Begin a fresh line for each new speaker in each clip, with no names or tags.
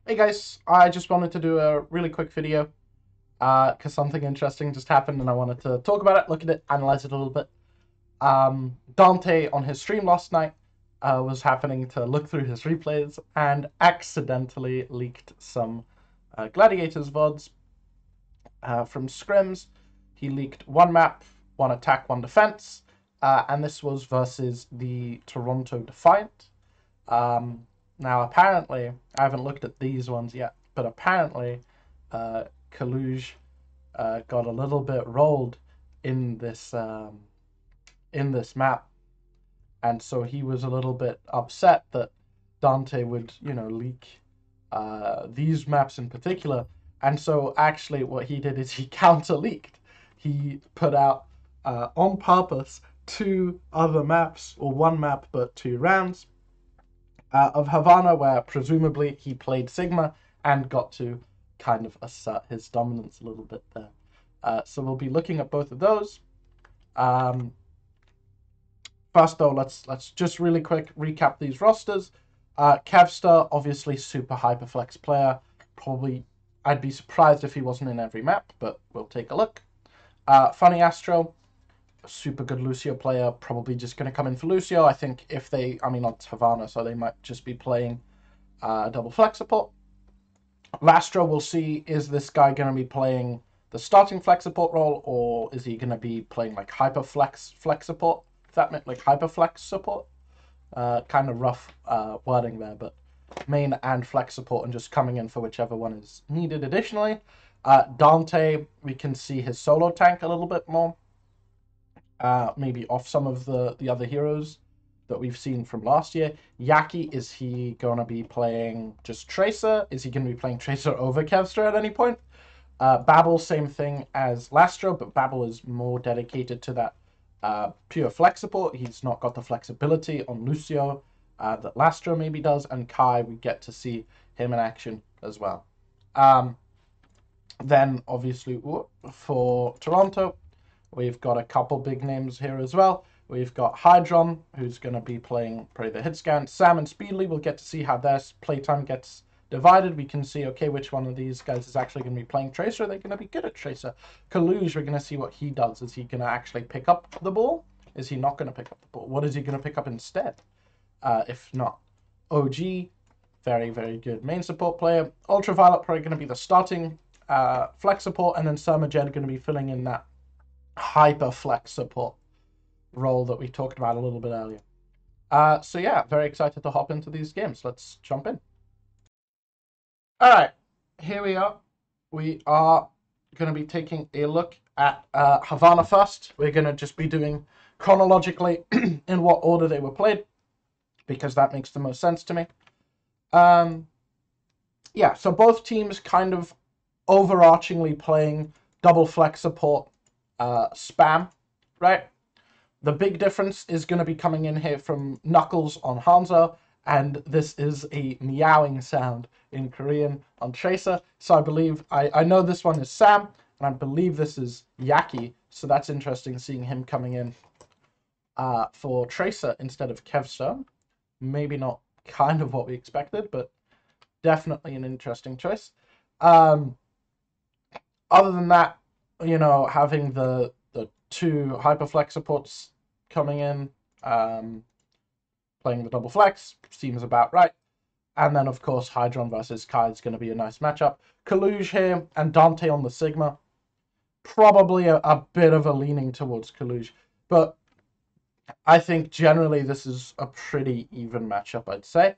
Hey guys, I just wanted to do a really quick video because something interesting just happened and I wanted to talk about it, look at it, analyze it a little bit. Dante on his stream last night was happening to look through his replays and accidentally leaked some Gladiators VODs from Scrims. He leaked one map, one attack, one defense, and this was versus the Toronto Defiant. Now, apparently, I haven't looked at these ones yet, but apparently, Kaluj got a little bit rolled in this map, and so he was a little bit upset that Dante would, leak these maps in particular. And so, actually, what he did is he counter-leaked. He put out on purpose two other maps, or one map but two rounds. Of Havana, where presumably he played Sigma and got to kind of assert his dominance a little bit there. So we'll be looking at both of those. First, though, let's just really quick recap these rosters. Kevster, obviously super hyperflex player. Probably, I'd be surprised if he wasn't in every map, but we'll take a look. Funny Astro, super good Lucio player, probably just going to come in for Lucio. I think if they, it's Havana, so they might just be playing double flex support. Lastro, we'll see, is this guy going to be playing the starting flex support role, or is he going to be playing like hyper flex support? If that meant like hyper flex support. Kind of rough wording there, but main and flex support and just coming in for whichever one is needed additionally. Dante, we can see his solo tank a little bit more. Maybe off some of the other heroes that we've seen from last year. Yaki, is he going to be playing just Tracer? Is he going to be playing Tracer over Kevster at any point? Babel, same thing as Lastro, but Babel is more dedicated to that pure flex support. He's not got the flexibility on Lucio that Lastro maybe does, and Kai, we get to see him in action as well. Then, obviously, for Toronto, we've got a couple big names here as well. We've got Hydron, who's going to be playing probably the hit scan. Sam and Speedly, we'll get to see how their playtime gets divided. We can see, okay, which one of these guys is actually going to be playing Tracer. They're going to be good at Tracer. Kaluj, we're going to see what he does. Is he going to actually pick up the ball? Is he not going to pick up the ball? What is he going to pick up instead? If not. OG, very, very good main support player. Ultraviolet, probably going to be the starting flex support, and then Sermajed going to be filling in that hyper flex support role that we talked about a little bit earlier. So yeah, very excited to hop into these games. Let's jump in. All right, here we are. We are going to be taking a look at Havana first. We're going to just be doing chronologically in what order they were played, because that makes the most sense to me. Yeah, so both teams kind of overarchingly playing double flex support spam, right? The big difference is going to be coming in here from Knuckles on Hanzo, and this is a meowing sound in Korean on Tracer. So I believe, I know this one is Sam, and I believe this is Yaki, so that's interesting seeing him coming in for Tracer instead of Kevster. Maybe not kind of what we expected, but definitely an interesting choice. Other than that, having the two hyperflex supports coming in, playing the double flex seems about right. And then, of course, Hydron versus Kai is going to be a nice matchup. Kaluj here and Dante on the Sigma. Probably a bit of a leaning towards Kaluj. But I think generally this is a pretty even matchup, I'd say.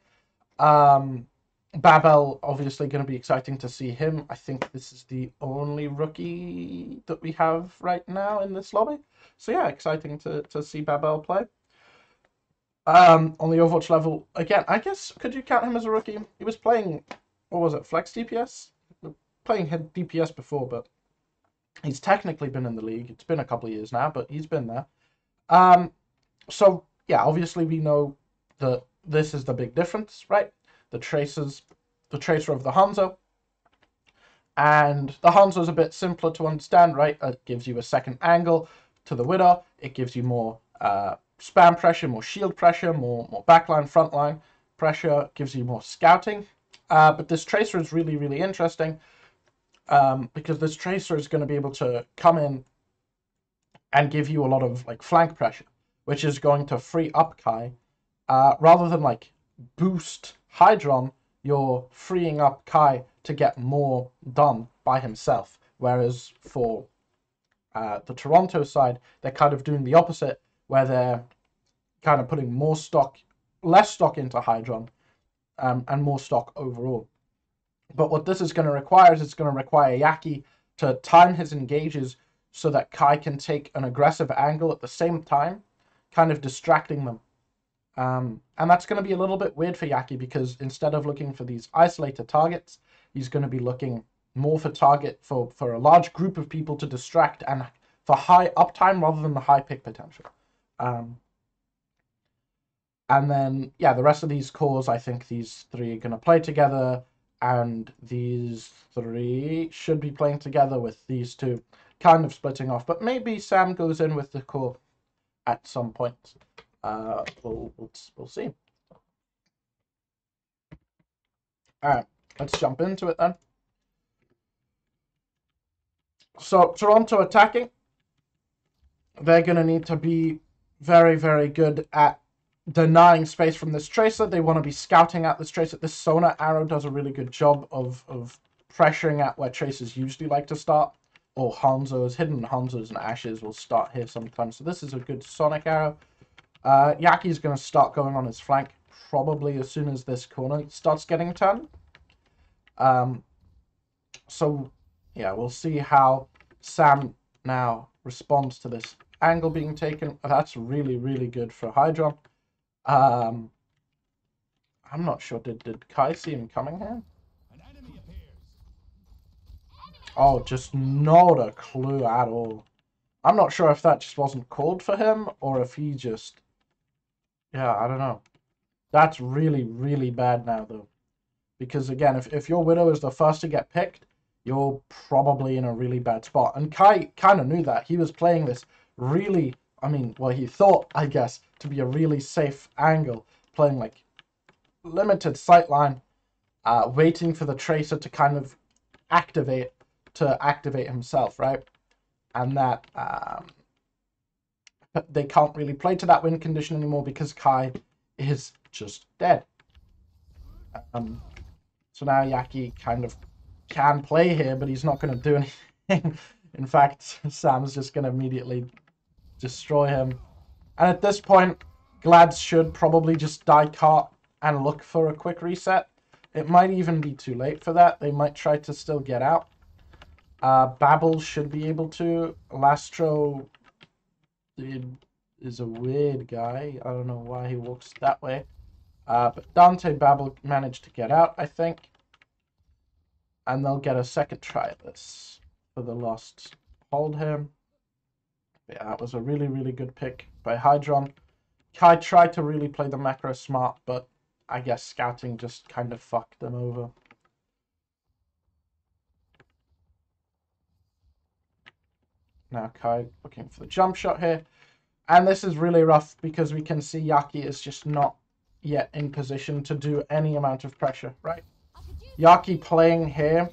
Babel, obviously going to be exciting to see him. I think this is the only rookie that we have right now in this lobby. So yeah, exciting to see Babel play. On the Overwatch level, again, I guess, could you count him as a rookie? He was playing, what was it, Flex DPS? Playing head DPS before, but he's technically been in the league. It's been a couple of years now, but he's been there. So yeah, obviously we know that this is the big difference, right? The Tracer of the Hanzo. And the Hanzo is a bit simpler to understand, right? It gives you a second angle to the Widow. It gives you more spam pressure, more shield pressure, more backline, frontline pressure. It gives you more scouting. But this Tracer is really, really interesting because this Tracer is going to be able to come in and give you a lot of like flank pressure, which is going to free up Kai. Rather than like boost Hydron, you're freeing up Kai to get more done by himself. Whereas for the Toronto side, they're kind of doing the opposite, where they're kind of putting less stock into Hydron, and more stock overall. But what this is going to require is it's going to require Yaki to time his engages so that Kai can take an aggressive angle at the same time, kind of distracting them. And that's going to be a little bit weird for Yaki because instead of looking for these isolated targets, he's going to be looking more for a large group of people to distract and for high uptime rather than the high pick potential. And then, yeah, the rest of these cores, I think these three are going to play together, and these three should be playing together with these two kind of splitting off. But maybe Sam goes in with the core at some point. We'll see. All right, let's jump into it then. So Toronto attacking, they're going to need to be very, very good at denying space from this Tracer. They want to be scouting at this Tracer. This Sonar Arrow does a really good job of pressuring at where Tracers usually like to start. Or Hanzo's, hidden Hanzo's and Ashes will start here sometimes. So this is a good Sonic Arrow. Yaki's going to start going on his flank probably as soon as this corner starts getting turned. So, yeah, we'll see how Sam now responds to this angle being taken. That's really, really good for Hydron. I'm not sure. Did Kai see him coming here? Oh, just not a clue at all. I'm not sure if that just wasn't called for him or if he just... Yeah, I don't know. That's really, really bad now, though. Because, again, if your Widow is the first to get picked, you're probably in a really bad spot. And Kai kind of knew that. He was playing this really... I mean, well, he thought, I guess, to be a really safe angle. Playing, like, limited sightline. Waiting for the Tracer to kind of activate himself, right? And that they can't really play to that win condition anymore because Kai is just dead. So now Yaki kind of can play here, but he's not going to do anything. In fact, Sam's just going to immediately destroy him. And at this point, Glads should probably just die cart and look for a quick reset. It might even be too late for that. They might try to still get out. Babel should be able to. Lastro is a weird guy. I don't know why he walks that way. But Dante Babel managed to get out, I think. And they'll get a second try at this for the lost hold him. But yeah, that was a really, really good pick by Hydron. Kai tried to really play the macro smart, but I guess scouting just kind of fucked them over. Now Kai looking for the jump shot here. And this is really rough because we can see Yaki is just not yet in position to do any amount of pressure, right? Yaki playing here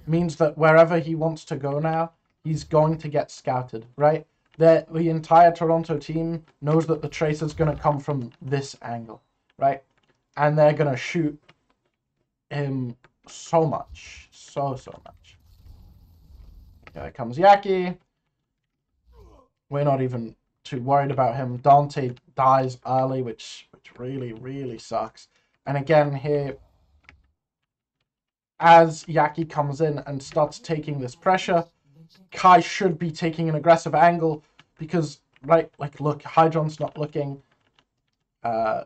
means that wherever he wants to go now, he's going to get scouted, right? The entire Toronto team knows that the Tracer's going to come from this angle, right? And they're going to shoot him so much. So much. Here comes Yaki. We're not even too worried about him. Dante dies early, which really, really sucks. And again here, as Yaki comes in and starts taking this pressure, Kai should be taking an aggressive angle because, right, like, look, Hydron's not looking.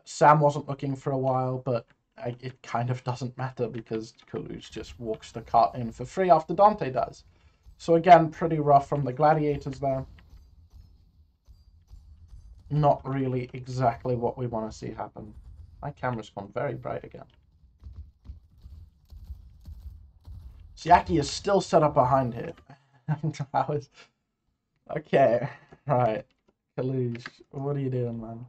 Sam wasn't looking for a while, but it kind of doesn't matter because Kalush just walks the cart in for free after Dante does. So again, pretty rough from the Gladiators there. Not really exactly what we want to see happen. My camera's gone very bright again. Yaki is still set up behind here. Okay, right. Kalush, what are you doing, man?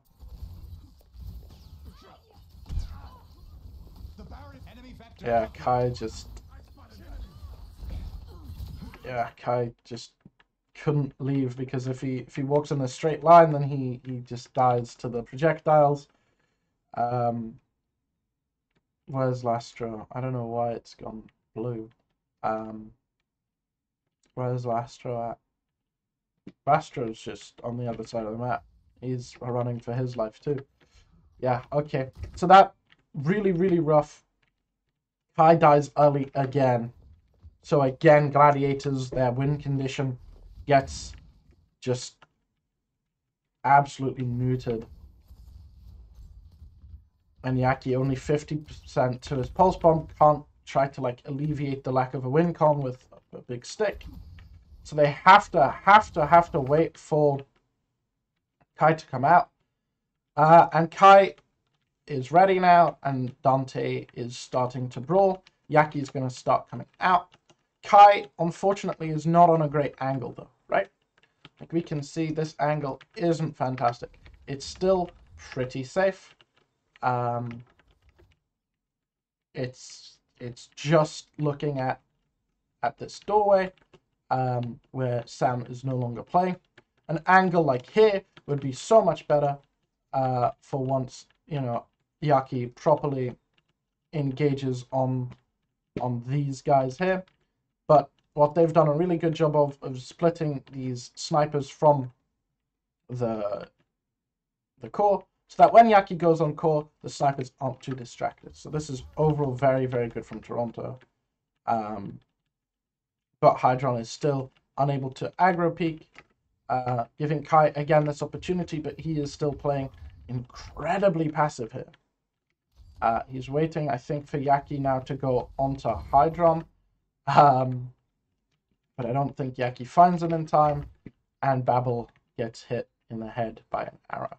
Yeah, Kai just... Yeah, Kai just couldn't leave, because if he walks in a straight line, then he just dies to the projectiles. Where's Lastro? I don't know why it's gone blue. Where's Lastro at? Lastro's just on the other side of the map. He's running for his life too. Yeah, okay. So that really, really rough. Kai dies early again. So again, Gladiators, their win condition gets just absolutely neutered. And Yaki only 50% to his pulse bomb, can't try to like alleviate the lack of a win con with a big stick. So they have to wait for Kai to come out. And Kai is ready now, and Dante is starting to brawl. Yaki is going to start coming out. Kai, unfortunately, is not on a great angle though, right? Like we can see, this angle isn't fantastic. It's still pretty safe. It's just looking at this doorway where Sam is no longer playing. An angle like here would be so much better for once, you know, Yaki properly engages on these guys here. But what they've done a really good job of splitting these snipers from the core, so that when Yaki goes on core, the snipers aren't too distracted. So this is overall very, very good from Toronto. But Hydron is still unable to aggro peek, giving Kai again this opportunity, but he is still playing incredibly passive here. He's waiting, I think, for Yaki now to go onto Hydron. But I don't think Yaki finds him in time, and Babel gets hit in the head by an arrow.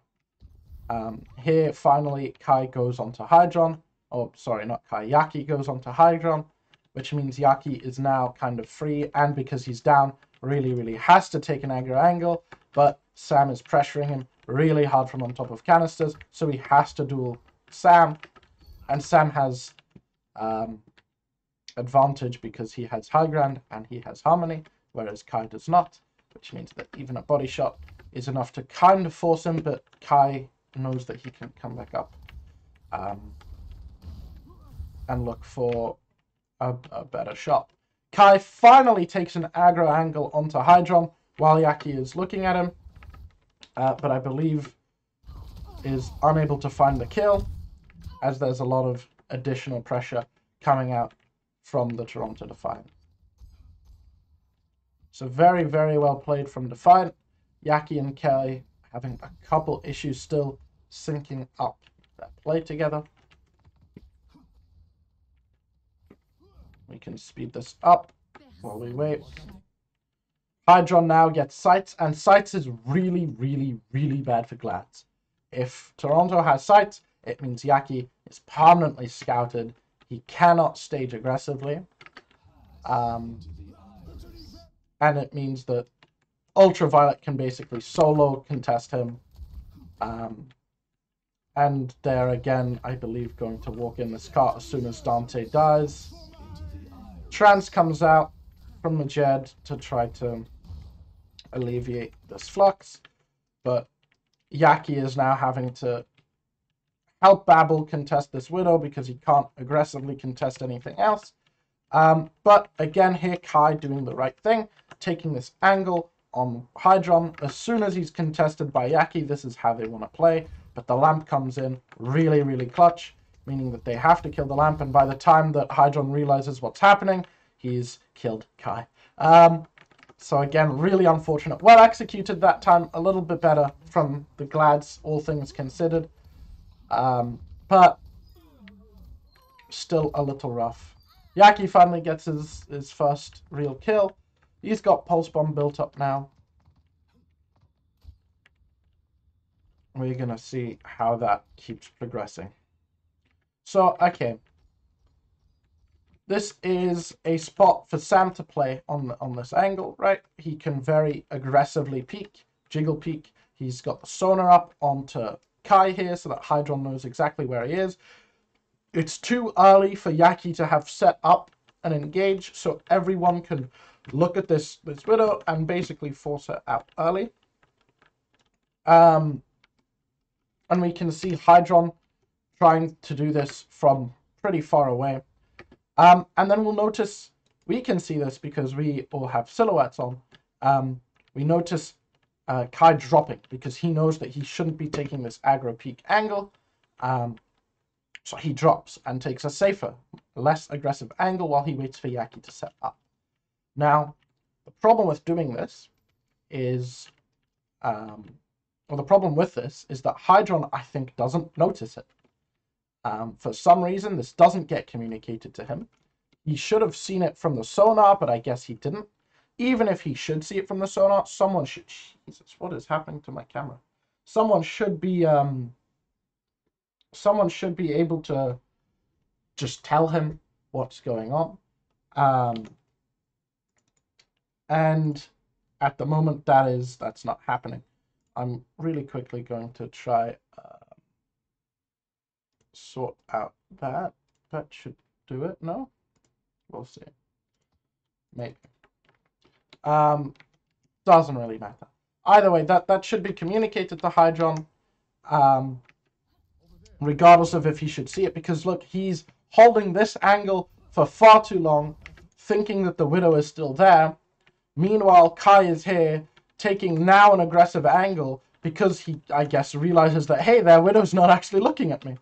Here, finally, Kai goes onto Hydron. Oh, sorry, not Kai. Yaki goes onto Hydron, which means Yaki is now kind of free, and because he's down, really, really has to take an aggro angle, but Sam is pressuring him really hard from on top of canisters, so he has to duel Sam, and Sam has advantage because he has high ground and he has harmony, whereas Kai does not, which means that even a body shot is enough to kind of force him, but Kai knows that he can come back up and look for a better shot. Kai finally takes an aggro angle onto Hydron while Yaki is looking at him, but I believe is unable to find the kill, as there's a lot of additional pressure coming out from the Toronto Defiant. So very, very well played from Defiant. Yaki and Kai having a couple issues still syncing up that play together. We can speed this up while we wait. Hydron now gets Sights, and Sights is really, really, really bad for Glads. If Toronto has Sights, it means Yaki is permanently scouted. He cannot stage aggressively. And it means that Ultraviolet can basically solo contest him. And they're again, I believe, going to walk in this cart as soon as Dante dies. Trance comes out from the Jed to try to alleviate this flux, but Yaki is now having to help Babel contest this Widow because he can't aggressively contest anything else. But again here, Kai doing the right thing, taking this angle on Hydron. As soon as he's contested by Yaki, this is how they want to play, but the lamp comes in really, really clutch, meaning that they have to kill the lamp, and by the time that Hydron realizes what's happening, he's killed Kai. So again, really unfortunate. Well executed that time, a little bit better from the Glads, all things considered. But still a little rough. Yaki finally gets his first real kill. He's got Pulse Bomb built up now. We're going to see how that keeps progressing. So, okay. This is a spot for Sam to play on this angle, right? He can very aggressively peek, jiggle peek. He's got the sonar up onto Kai here so that Hydron knows exactly where he is. It's too early for Yaki to have set up and engage, so everyone can look at this Widow and basically force her out early. And we can see Hydron trying to do this from pretty far away. And then we'll notice, we can see this because we all have silhouettes on. We notice Kai dropping because he knows that he shouldn't be taking this aggro peak angle. So he drops and takes a safer, less aggressive angle while he waits for Yaki to set up. Now, the problem with doing this is, the problem with this is that Hydron, I think, doesn't notice it. For some reason, this doesn't get communicated to him. He should have seen it from the sonar, but I guess he didn't. Even if he should see it from the sonar, someone should... Jesus, what is happening to my camera? Someone should be able to just tell him what's going on. And at the moment, that's not happening. I'm really quickly going to try sort out that. That should do it. No? We'll see. Maybe. Doesn't really matter. Either way, that should be communicated to Hydron. Regardless of if he should see it, because look, he's holding this angle for far too long, thinking that the Widow is still there. Meanwhile, Kai is here, taking now an aggressive angle, because he, I guess, realizes that, hey, their Widow's not actually looking at me.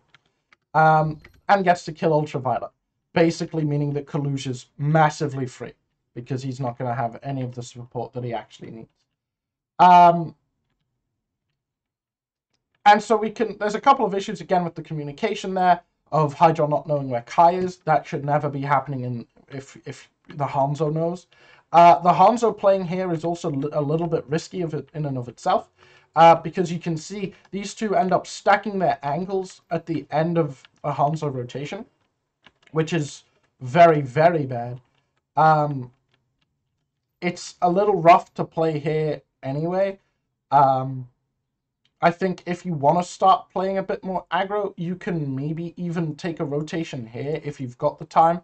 And gets to kill Ultraviolet, basically meaning that Kalush is massively free, because he's not going to have any of the support that he actually needs. And so there's a couple of issues again with the communication there of Hydron not knowing where Kai is. That should never be happening if the Hanzo knows. The Hanzo playing here is also a little bit risky in and of itself, because you can see these two end up stacking their angles at the end of a Hanzo rotation, which is very, very bad. It's a little rough to play here anyway. I think if you want to start playing a bit more aggro, you can maybe even take a rotation here if you've got the time.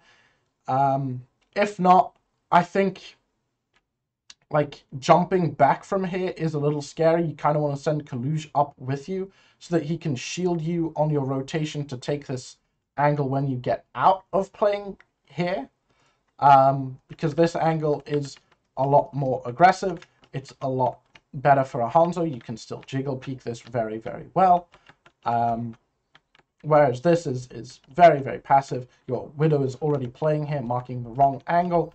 If not, I think like jumping back from here is a little scary. You kind of want to send Kalush up with you so that he can shield you on your rotation to take this angle when you get out of playing here. Because this angle is a lot more aggressive. It's a lot better for a Hanzo. You can still jiggle peek this very, very well. Whereas this is very, very passive. Your Widow is already playing here, marking the wrong angle.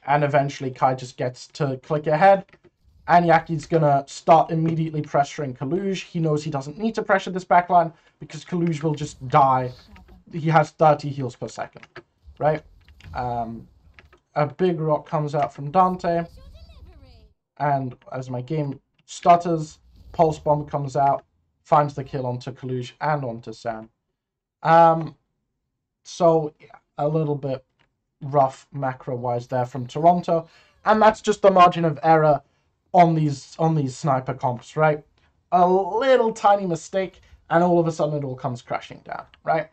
And eventually Kai just gets to click ahead. And Yaki's going to start immediately pressuring Kalush. He knows he doesn't need to pressure this backline because Kalush will just die. He has 30 heals per second, right? A big rock comes out from Dante. And as my game stutters, Pulse Bomb comes out, finds the kill onto Kalush and onto Sam. So yeah, a little bit rough macro-wise there from Toronto. And that's just the margin of error on these sniper comps, right? A little tiny mistake, and all of a sudden it all comes crashing down, right?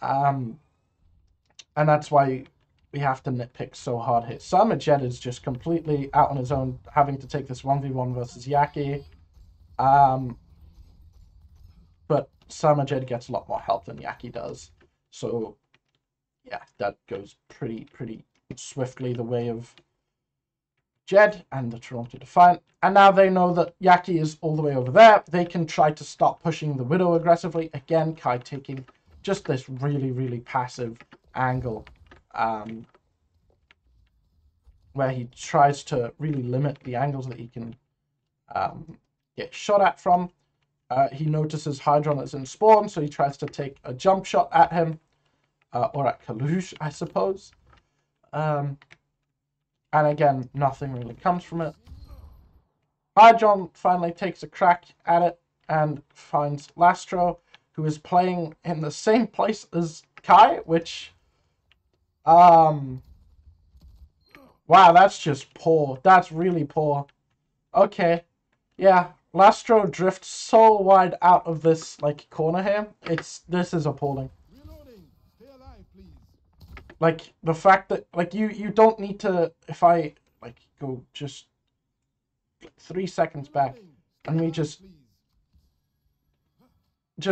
And that's why we have to nitpick so hard here. Jet is just completely out on his own, having to take this 1v1 versus Yaki. But Jet gets a lot more help than Yaki does. So, yeah, that goes pretty swiftly the way of Jed and the Toronto Defiant. And now they know that Yaki is all the way over there. They can try to start pushing the Widow aggressively. Again, Kai taking just this really passive angle. Where he tries to really limit the angles that he can get shot at from. He notices Hydron is in spawn, so he tries to take a jump shot at him, or at Kalush, I suppose. And again, nothing really comes from it. Hydron finally takes a crack at it and finds Lastro, who is playing in the same place as Kai, which... wow, that's just poor. That's really poor. Okay. Yeah, Lastro drifts so wide out of this like corner here. This is appalling. Like the fact that like you don't need to. If I like go just 3 seconds back and we just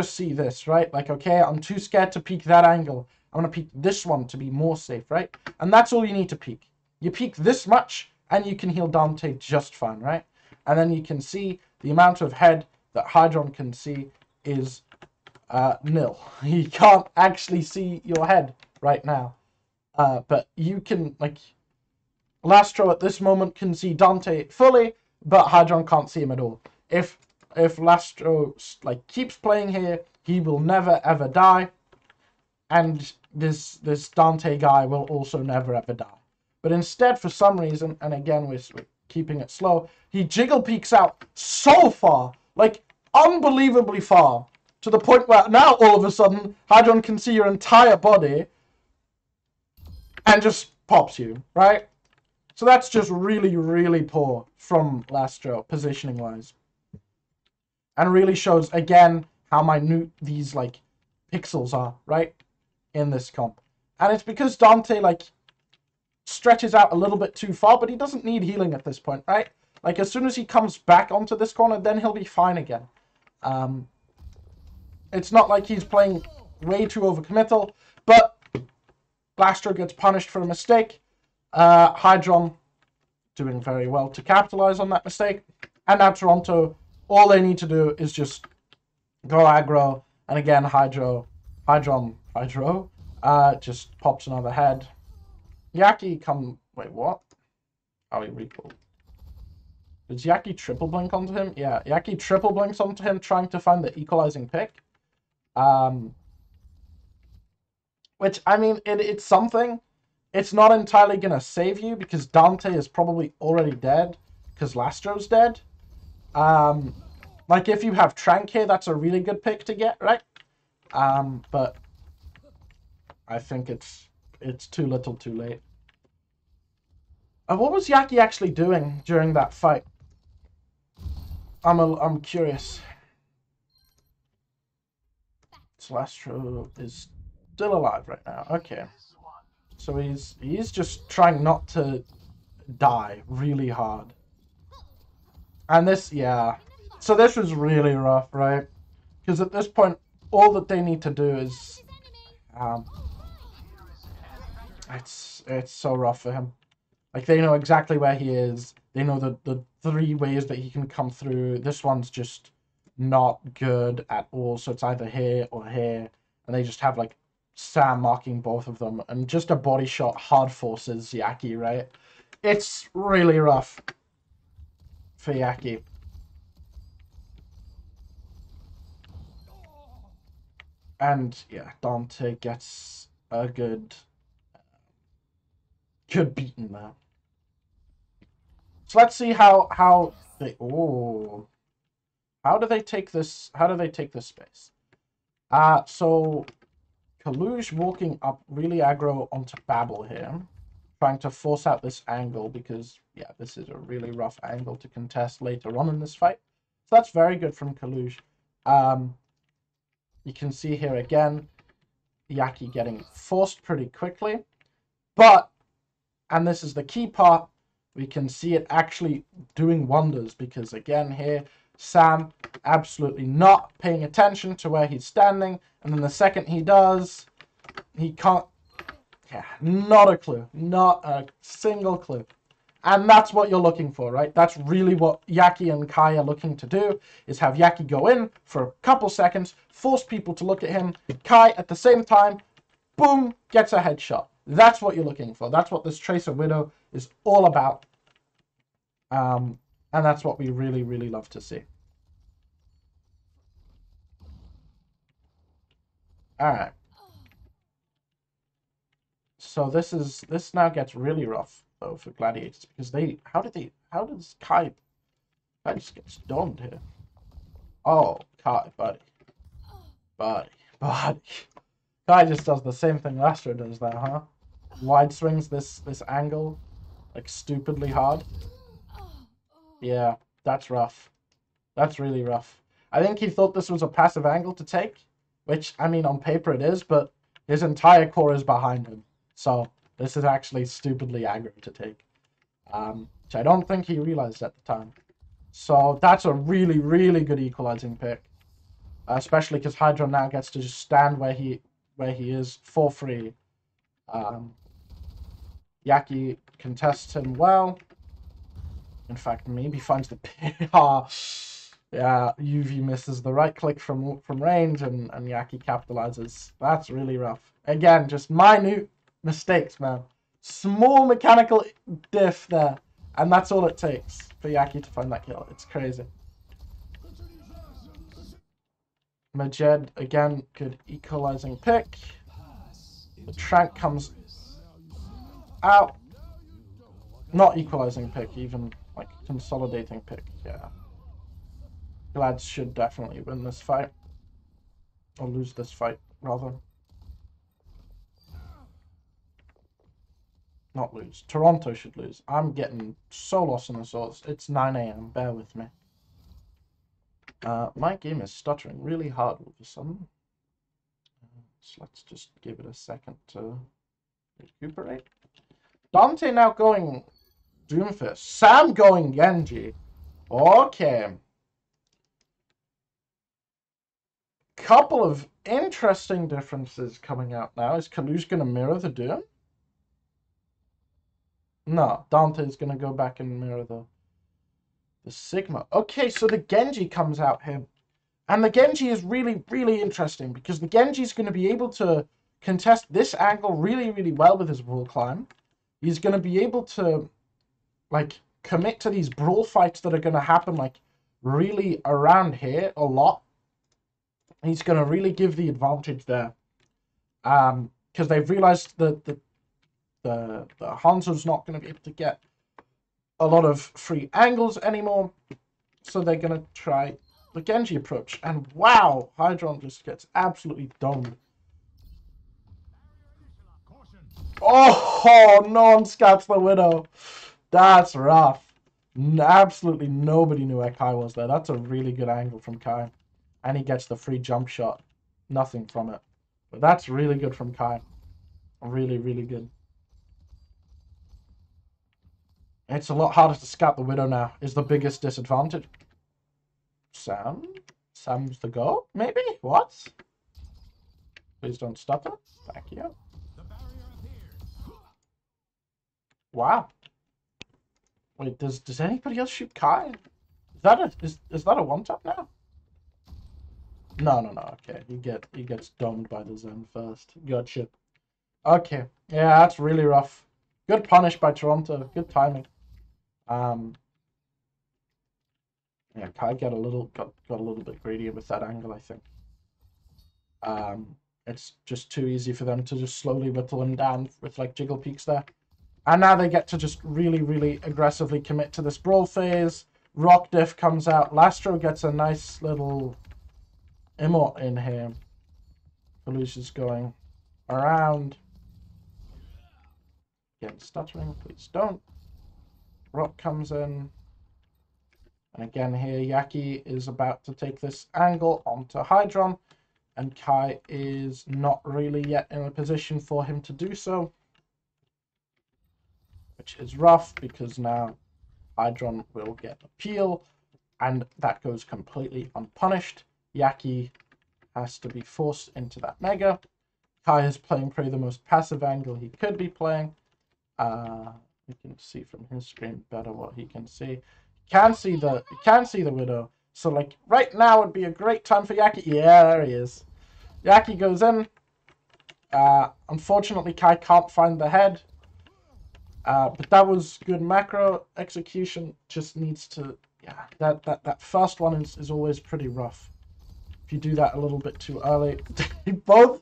see this, right? Like, okay, I'm too scared to peek that angle. I'm gonna peek this one to be more safe, right? And that's all you need to peek. You peek this much and you can heal Dante just fine, right? And then you can see the amount of head that Hydron can see is nil. He can't actually see your head right now. But you can, like, Lastro at this moment can see Dante fully, but Hydron can't see him at all. If Lastro like keeps playing here, he will never ever die, and this Dante guy will also never ever die. But instead, for some reason, and again we're keeping it slow, he jiggle peeks out so far, like unbelievably far, to the point where now all of a sudden Hydron can see your entire body and just pops you, right? So that's just really, really poor from Lastro, positioning-wise. And really shows, again, how minute these, like, pixels are, right? In this comp. And it's because Dante, like, stretches out a little bit too far, but he doesn't need healing at this point, right? Like, as soon as he comes back onto this corner, then he'll be fine again. It's not like he's playing way too overcommittal, but Lastro gets punished for a mistake. Hydron doing very well to capitalize on that mistake. And now Toronto, all they need to do is just go aggro. And again, Hydron just pops another head. Yaki come... Wait, what? Oh, he recalled. Does Yaki triple blink onto him? Yeah, Yaki triple blinks onto him, trying to find the equalizing pick. Which, I mean, it's something. It's not entirely going to save you because Dante is probably already dead because Lastro's dead. Like, if you have Trank here, that's a really good pick to get, right? But I think it's too little too late. What was Yaki actually doing during that fight? I'm curious. Lastro is still alive right now. Okay. So he's just trying not to die really hard. And this, yeah. So this was really rough, right? Because at this point, all that they need to do is... it's so rough for him. Like, they know exactly where he is. They know the 3 ways that he can come through. This one's just not good at all. So it's either here or here. And they just have, like, Sam marking both of them. And just a body shot hard forces Yaki, right? It's really rough for Yaki. And, yeah, Dante gets a good beaten there. So let's see how they... Oh. How do they take this? How do they take this space? So Kalush walking up really aggro onto Babel here, trying to force out this angle because, yeah, this is a really rough angle to contest later on in this fight. So that's very good from Kalush. You can see here again, Yaki getting forced pretty quickly. But, and this is the key part, we can see it actually doing wonders because, again, here, Sam absolutely not paying attention to where he's standing. And then the second he does, he can't... Yeah, not a clue. Not a single clue. And that's what you're looking for, right? That's really what Yaki and Kai are looking to do, is have Yaki go in for a couple seconds, force people to look at him. Kai, at the same time, boom, gets a headshot. That's what you're looking for. That's what this Tracer Widow is all about. And that's what we really, really love to see. Alright. So this now gets really rough though for Gladiators because how does Kai just get stunned here? Oh, Kai, buddy. Kai just does the same thing Lastro does there, huh? Wide swings this angle like stupidly hard. Yeah, that's rough. That's really rough. I think he thought this was a passive angle to take, which, I mean, on paper it is, but his entire core is behind him. So this is actually stupidly aggro to take, which I don't think he realized at the time. So that's a really, really good equalizing pick, especially because Hydra now gets to just stand where he is for free. Yaki contests him well. In fact, maybe finds the PR. Yeah, UV misses the right click from range, and Yaki capitalizes. That's really rough. Again, just minute mistakes, man. Small mechanical diff there, and that's all it takes for Yaki to find that kill. It's crazy. Majed, again, good equalizing pick. The Trank comes out. Not equalizing pick, even like consolidating pick, yeah. Glads should definitely win this fight. Or lose this fight, rather. Not lose. Toronto should lose. I'm getting so lost in the sauce. It's 9 AM, bear with me. My game is stuttering really hard all of a sudden. So let's just give it a second to recuperate. Dante now going Doomfist. Sam going Genji. Okay. Couple of interesting differences coming out now. Is Kalu's going to mirror the Doom? No, Dante's going to go back and mirror the Sigma. Okay, so the Genji comes out here. And the Genji is really, really interesting because the Genji is going to be able to contest this angle really, really well with his wall climb. He's going to be able to, like, commit to these brawl fights that are going to happen, like, really around here a lot. He's going to really give the advantage there. Because they've realized that the Hanzo's not going to be able to get a lot of free angles anymore. So they're going to try the Genji approach. And wow, Hydron just gets absolutely domed. Oh, no one scats the Widow. That's rough. Absolutely nobody knew where Kai was there. That's a really good angle from Kai. And he gets the free jump shot. Nothing from it. But that's really good from Kai. Really, really good. It's a lot harder to scat the Widow now. Is the biggest disadvantage. Sam's the go? Maybe? What? Please don't stutter. Thank you. Wow. Wait, does anybody else shoot Kai? Is that a one-tap now? No. Okay, he gets domed by the Zen first. Gotcha. Okay, yeah, that's really rough. Good punish by Toronto. Good timing. Yeah, Kai got a little bit greedy with that angle, I think. It's just too easy for them to just slowly whittle him down with like jiggle peaks there. And now they get to just really, really aggressively commit to this brawl phase. Rock Diff comes out. Lastro gets a nice little immort in here. Felucia's going around. Again, stuttering, please don't. Rock comes in. And again here, Yaki is about to take this angle onto Hydron. And Kai is not really yet in a position for him to do so. Which is rough because now Hydron will get a peel. And that goes completely unpunished. Yaki has to be forced into that mega. Kai is playing probably the most passive angle he could be playing. You can see from his screen better what he can see. You can see the Widow. So like right now would be a great time for Yaki. Yeah, there he is. Yaki goes in. Unfortunately, Kai can't find the head. But that was good macro execution. Just needs to, yeah. That first one is always pretty rough. If you do that a little bit too early, both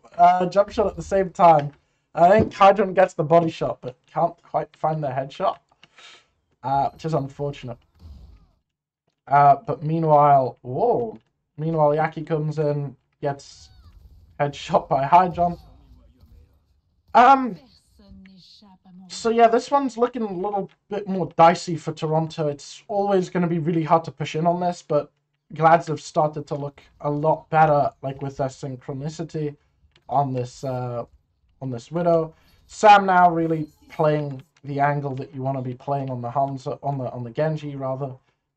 jump shot at the same time. I think Hydron gets the body shot, but can't quite find the headshot, which is unfortunate. But meanwhile, Yaki comes in, gets headshot by Hydron. So yeah, this one's looking a little bit more dicey for Toronto. It's always going to be really hard to push in on this, but Glads have started to look a lot better, like with their synchronicity on this Widow. Sam now really playing the angle that you want to be playing on the Hanzo, on the Genji rather,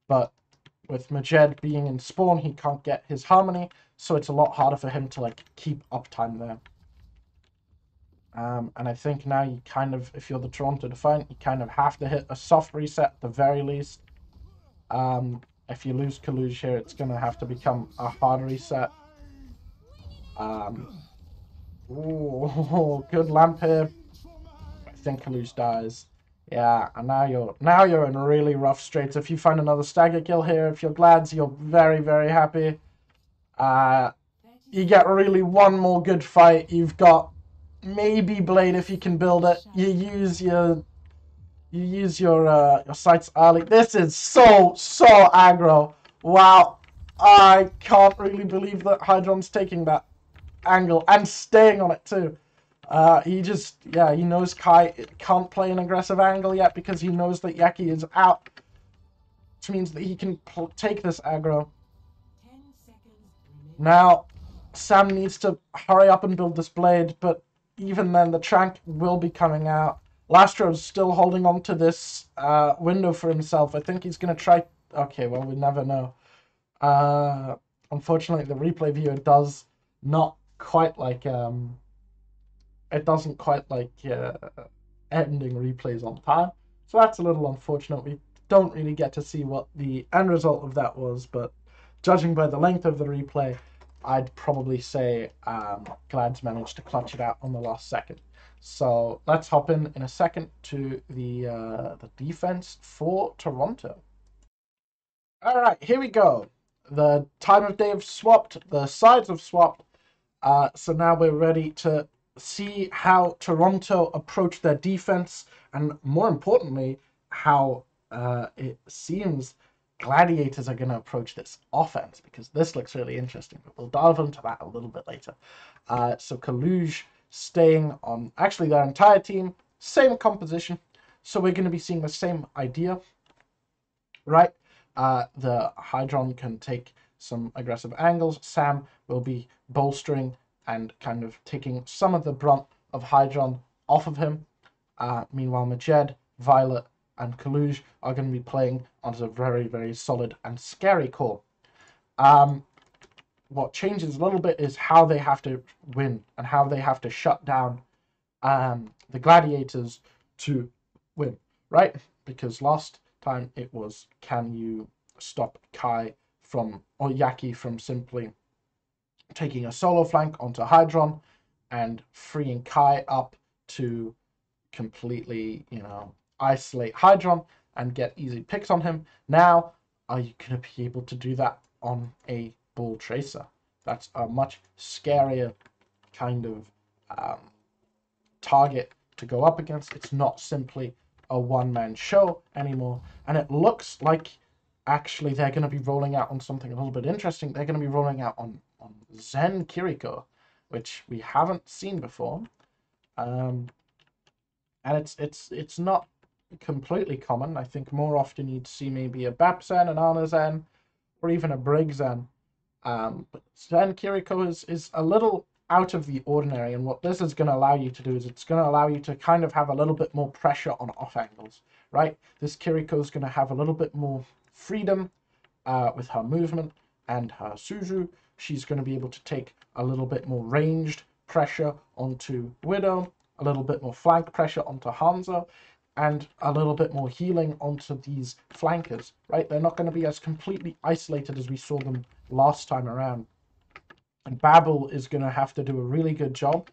but with Majed being in spawn, he can't get his harmony, so it's a lot harder for him to like keep uptime there. And I think now you kind of, if you're the Toronto Defiant, you kind of have to hit a soft reset at the very least. If you lose Kaluj here, it's going to have to become a hard reset. Ooh, good lamp here. I think Kaluj dies. Yeah, and now you're in really rough straits. If you find another stagger kill here, if you're Glads, you're very, very happy. You get really one more good fight. You've got maybe Blade if you can build it. You use your sights early. This is so aggro. Wow, I can't really believe that Hydron's taking that angle and staying on it too. He knows Kai can't play an aggressive angle yet because he knows that Yaki is out, which means that he can take this aggro. Now, Sam needs to hurry up and build this blade, but even then, the Trank will be coming out. Lastro's still holding on to this window for himself. I think he's going to try... Okay, well, we never know. Unfortunately, the replay viewer does not quite like... it doesn't quite like ending replays on time. So that's a little unfortunate. We don't really get to see what the end result of that was, but judging by the length of the replay, I'd probably say Glads managed to clutch it out on the last second. So let's hop in a second to the defense for Toronto. All right, here we go. The time of day have swapped, the sides have swapped. So now we're ready to see how Toronto approach their defense, and more importantly, how it seems Gladiators are going to approach this offense, because this looks really interesting, but we'll dive into that a little bit later. So Kaluj staying on, actually their entire team, same composition, so we're going to be seeing the same idea, right? The Hydron can take some aggressive angles. Sam will be bolstering and kind of taking some of the brunt of Hydron off of him. Meanwhile, Majed, Violet, and Kaluj are going to be playing onto a very, very solid and scary core. What changes a little bit is how they have to win and how they have to shut down the Gladiators to win, right? Because last time it was, can you stop Kai from, or Yaki from simply taking a solo flank onto Hydron and freeing Kai up to completely, isolate Hydron and get easy picks on him. Now, are you going to be able to do that on a Bull Tracer? That's a much scarier kind of target to go up against. It's not simply a one-man show anymore. And it looks like actually they're going to be rolling out on something a little bit interesting. They're going to be rolling out on Zen Kiriko, which we haven't seen before. And it's not completely common. I think more often you'd see maybe a Bap Zen, an Ana Zen, or even a Brig Zen. But Zen Kiriko is a little out of the ordinary, and what this is going to allow you to do is it's going to allow you to kind of have a little bit more pressure on off angles, right? This Kiriko is going to have a little bit more freedom with her movement and her Suzu. She's going to be able to take a little bit more ranged pressure onto Widow, a little bit more flank pressure onto Hanzo, and a little bit more healing onto these flankers, right? They're not going to be as completely isolated as we saw them last time around. And Babel is going to have to do a really good job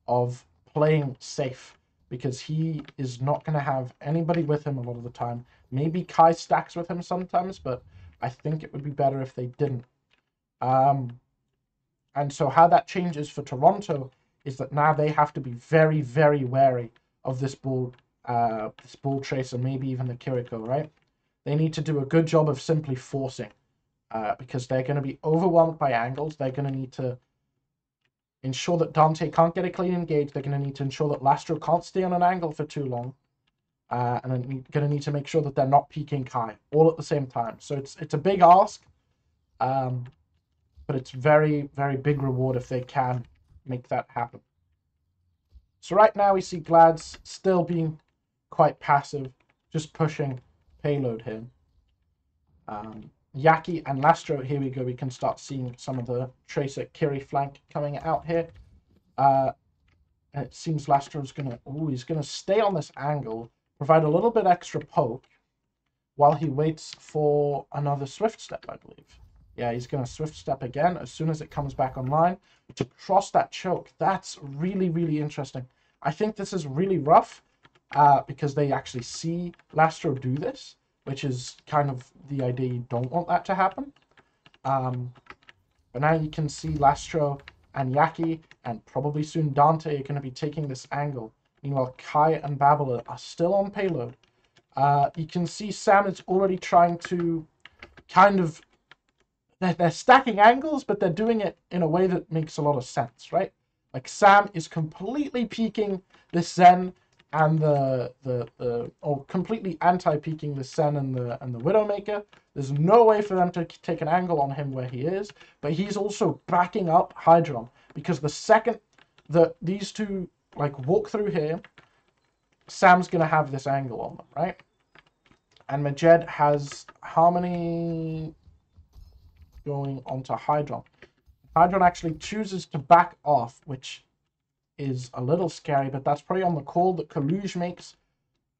of playing safe, because he is not going to have anybody with him a lot of the time. Maybe Kai stacks with him sometimes, but I think it would be better if they didn't. And so how that changes for Toronto is that now they have to be very, very wary of this Bull Tracer, maybe even the Kiriko, right? They need to do a good job of simply forcing, because they're going to be overwhelmed by angles. They're going to need to ensure that Dante can't get a clean engage. They're going to need to ensure that Lastro can't stay on an angle for too long. And then going to need to make sure that they're not peeking Kai all at the same time. So it's a big ask. But it's very, very big reward if they can make that happen. So right now we see Glads still being quite passive, just pushing payload here. Yaki and Lastro, here we go. We can start seeing some of the Tracer Kiri flank coming out here. And it seems Lastro's he's gonna stay on this angle, provide a little bit extra poke while he waits for another Swift Step, I believe. Yeah, he's gonna Swift Step again as soon as it comes back online to cross that choke. That's really, really interesting. I think this is really rough because they actually see Lastro do this, which is kind of the idea. You don't want that to happen. But now you can see Lastro and Yaki, and probably soon Dante, are going to be taking this angle. Meanwhile, Kai and Babel are still on payload. You can see Sam is already trying to kind of... They're stacking angles, but they're doing it in a way that makes a lot of sense, right? Like, Sam is completely peeking this Zen and or completely anti-peeking the Sen and the Widowmaker. There's no way for them to take an angle on him where he is, but he's also backing up Hydron, because the second that these two like walk through here, Sam's gonna have this angle on them, right? And Majed has Harmony going onto Hydron. Hydron actually chooses to back off, which is a little scary, but that's probably on the call that Kaluj makes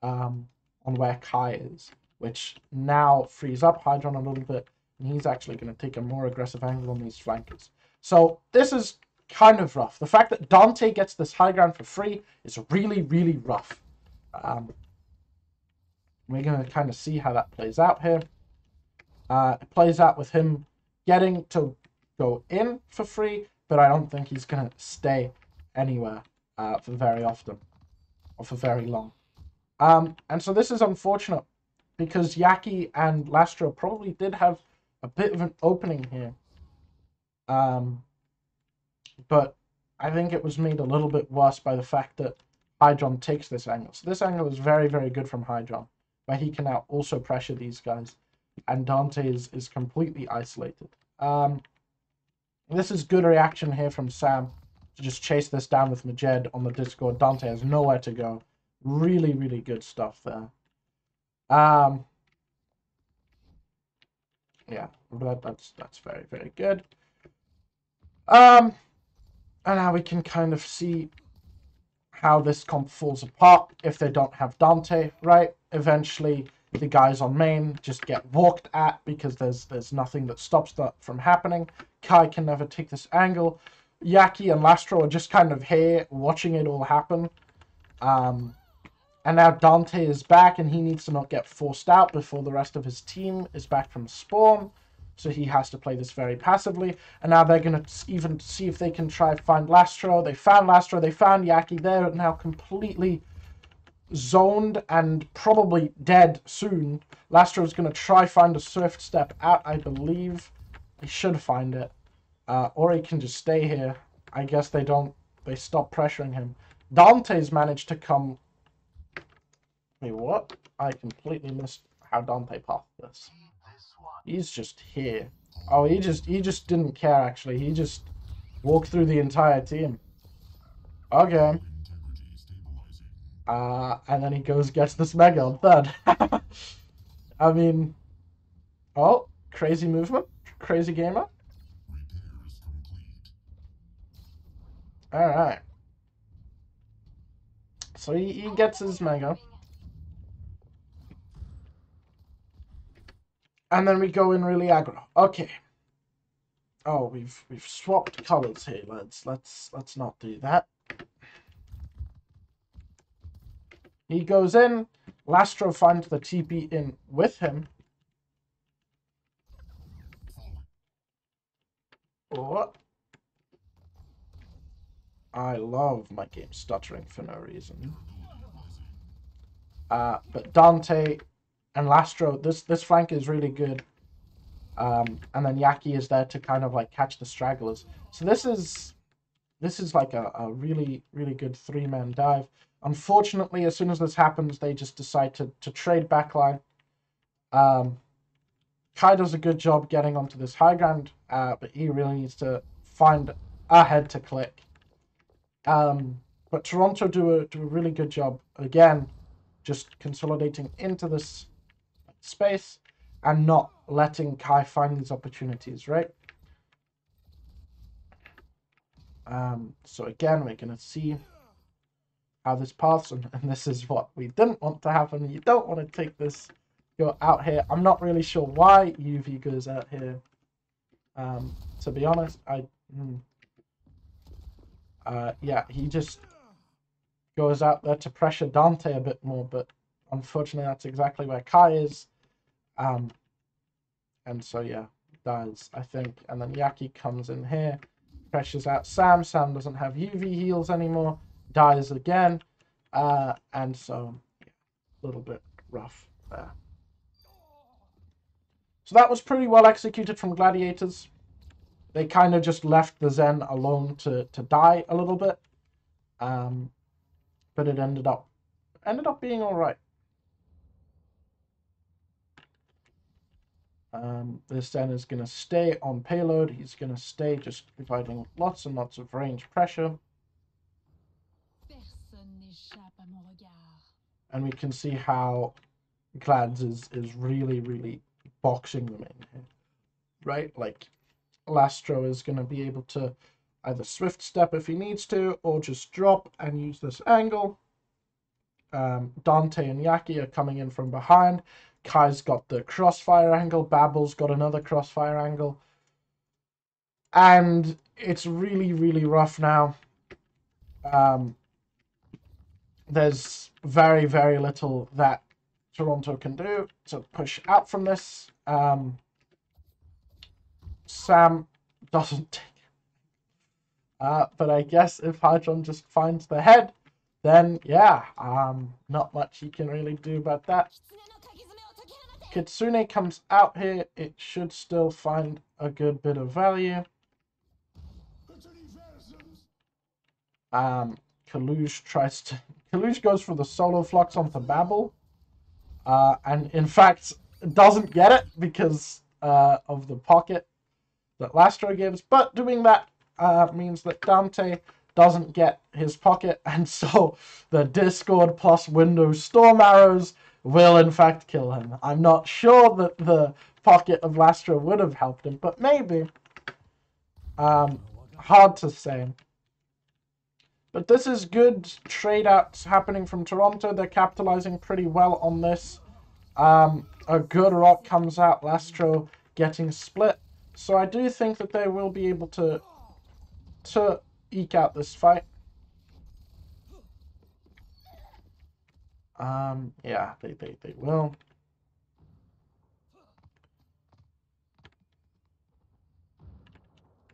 on where Kai is, which now frees up Hydron a little bit, and he's actually going to take a more aggressive angle on these flankers. So this is kind of rough. The fact that Dante gets this high ground for free is really, really rough. We're going to kind of see how that plays out here. It plays out with him getting to go in for free, but I don't think he's going to stay anywhere for very often or for very long. And so this is unfortunate because Yaki and Lastro probably did have a bit of an opening here. But I think it was made a little bit worse by the fact that Hydron takes this angle. So this angle is very, very good from Hydron, where he can now also pressure these guys. And Dante is completely isolated. This is good reaction here from Sam to just chase this down with Majed on the Discord. Dante has nowhere to go. Really, really good stuff there. Yeah, that's very, very good. And now we can kind of see how this comp falls apart if they don't have Dante, right? Eventually, the guys on main just get walked at because there's nothing that stops that from happening. Kai can never take this angle. Yaki and Lastro are just kind of here watching it all happen. And now Dante is back and he needs to not get forced out before the rest of his team is back from spawn. So he has to play this very passively. And now they're going to even see if they can try to find Lastro. They found Lastro. They found Yaki. They're now completely zoned and probably dead soon. Lastro's going to try find a Swift Step out, I believe. He should find it. Or he can just stay here. I guess they stop pressuring him. Dante's managed to come... Wait, what? I completely missed how Dante pathed this. He's just here. Oh, he just didn't care, actually. He just walked through the entire team. Okay. And then he gets this Mega on third. I mean... Oh, crazy movement. Crazy gamer. Alright. So he gets his Mega. And then we go in really aggro. Okay. Oh, we've swapped colors here, lads. Let's not do that. He goes in. Lastro finds the TP in with him. What? I love my game stuttering for no reason. But Dante and Lastro, this flank is really good. And then Yaki is there to kind of like catch the stragglers. So this is like a really, really good three-man dive. Unfortunately, as soon as this happens, they just decide to trade backline. Kai does a good job getting onto this high ground, but he really needs to find a head to click. But Toronto do a really good job again, just consolidating into this space and not letting Kai find these opportunities, right? So again, we're gonna see how this paths, and this is what we didn't want to happen. You don't want to take this go out here. I'm not really sure why UV goes out here. To be honest, yeah, he just goes out there to pressure Dante a bit more, but unfortunately that's exactly where Kai is. And so yeah, dies, I think. And then Yaki comes in here, pressures out Sam. Sam doesn't have UV heals anymore, dies again. And so yeah, a little bit rough there. So that was pretty well executed from Gladiators. They kind of just left the Zen alone to die a little bit. But it ended up being all right. This Zen is going to stay on payload. He's going to stay just providing lots and lots of range pressure. And we can see how Glads is really, really boxing them in here, right? Like, Lastro is going to be able to either swift step if he needs to, or just drop and use this angle. Dante and Yaki are coming in from behind. Kai's got the crossfire angle. Babble's got another crossfire angle. And it's really, really rough now. There's very, very little that Toronto can do to push out from this. Sam doesn't take it. But I guess if Hydron just finds the head, then yeah, not much he can really do about that. Kitsune comes out here. It should still find a good bit of value. Kalush goes for the solo flux onto Babel. And in fact, doesn't get it because of the pocket that Lastro gives. But doing that means that Dante doesn't get his pocket. And so the Discord plus Windows Storm Arrows will in fact kill him. I'm not sure that the pocket of Lastro would have helped him, but maybe. Hard to say. But this is good trade outs happening from Toronto. They're capitalizing pretty well on this. A good rock comes out, Lastro getting split. So I do think that they will be able to eke out this fight. Yeah, they will.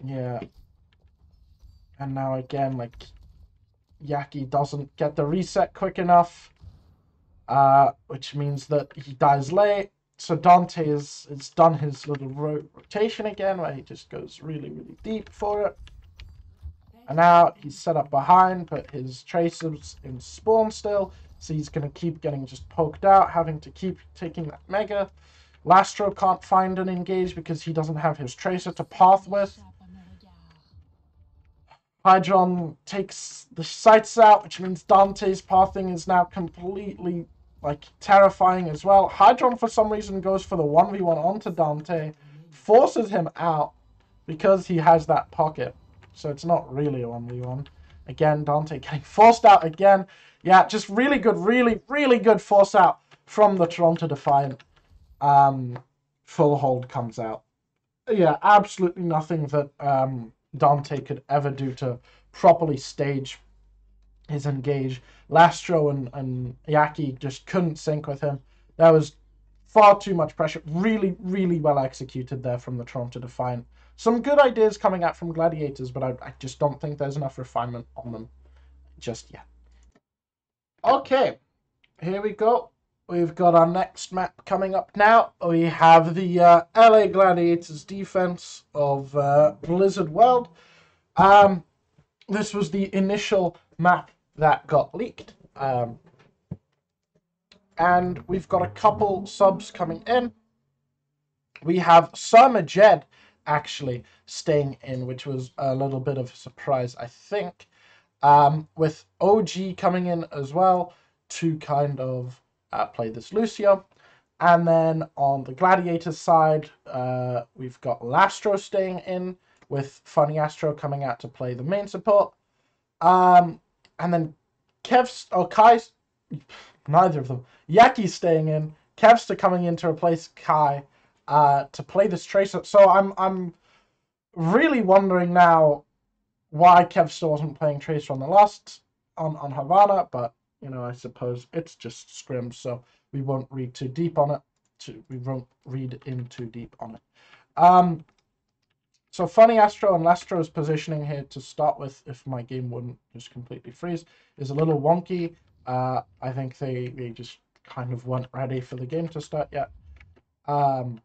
Yeah. And now again, like, Yaki doesn't get the reset quick enough, which means that he dies late. So Dante has done his little rotation again, where he just goes really, really deep for it. And now he's set up behind, but his Tracer's in spawn still, so he's going to keep getting just poked out, having to keep taking that Mega. Lastro can't find an engage because he doesn't have his Tracer to path with. Hydron takes the sights out, which means Dante's pathing is now completely, like, terrifying as well. Hydron, for some reason, goes for the 1v1 onto Dante, forces him out because he has that pocket. So it's not really a 1v1. Again, Dante getting forced out again. Yeah, just really good, really, really good force out from the Toronto Defiant. Full hold comes out. Yeah, absolutely nothing that Dante could ever do to properly stage his engage. Lastro and Yaki just couldn't sync with him. There was far too much pressure. Really, really well executed there from the Toronto Defiant. Some good ideas coming out from Gladiators, but I just don't think there's enough refinement on them just yet. Okay, here we go. We've got our next map coming up now. We have the LA Gladiators defense of Blizzard World. This was the initial map that got leaked. And we've got a couple subs coming in. We have Sir Majed actually staying in, which was a little bit of a surprise, I think. With OG coming in as well to kind of play this Lucio. And then on the Gladiator side, we've got Lastro staying in, with Funny Astro coming out to play the main support. And then Kai's, neither of them. Yaki's staying in, Kevster coming in to replace Kai to play this Tracer. So I'm really wondering now why Kevster wasn't playing Tracer on the last on Havana, but you know, I suppose it's just Scrims, so we won't read too deep on it. We won't read in too deep on it. So Funny Astro and Lastro's positioning here to start with, if my game wouldn't just completely freeze, is a little wonky. I think they just kind of weren't ready for the game to start yet. Wow,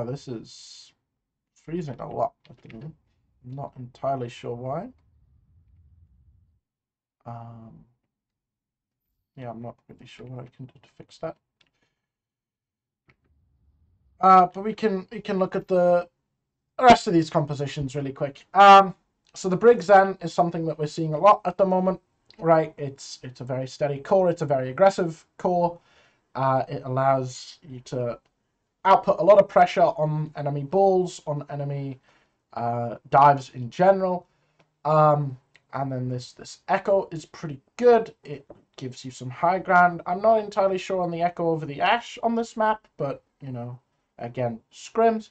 this is freezing a lot at the moment. I'm not entirely sure why. Yeah, I'm not really sure what I can do to fix that. But we can look at the rest of these compositions really quick. So the Brig Zen is something that we're seeing a lot at the moment, right? It's a very steady core. It's a very aggressive core. It allows you to output a lot of pressure on enemy balls, on enemy dives in general. And then this Echo is pretty good. It gives you some high ground. I'm not entirely sure on the Echo over the Ash on this map, but, you know, again, Scrims.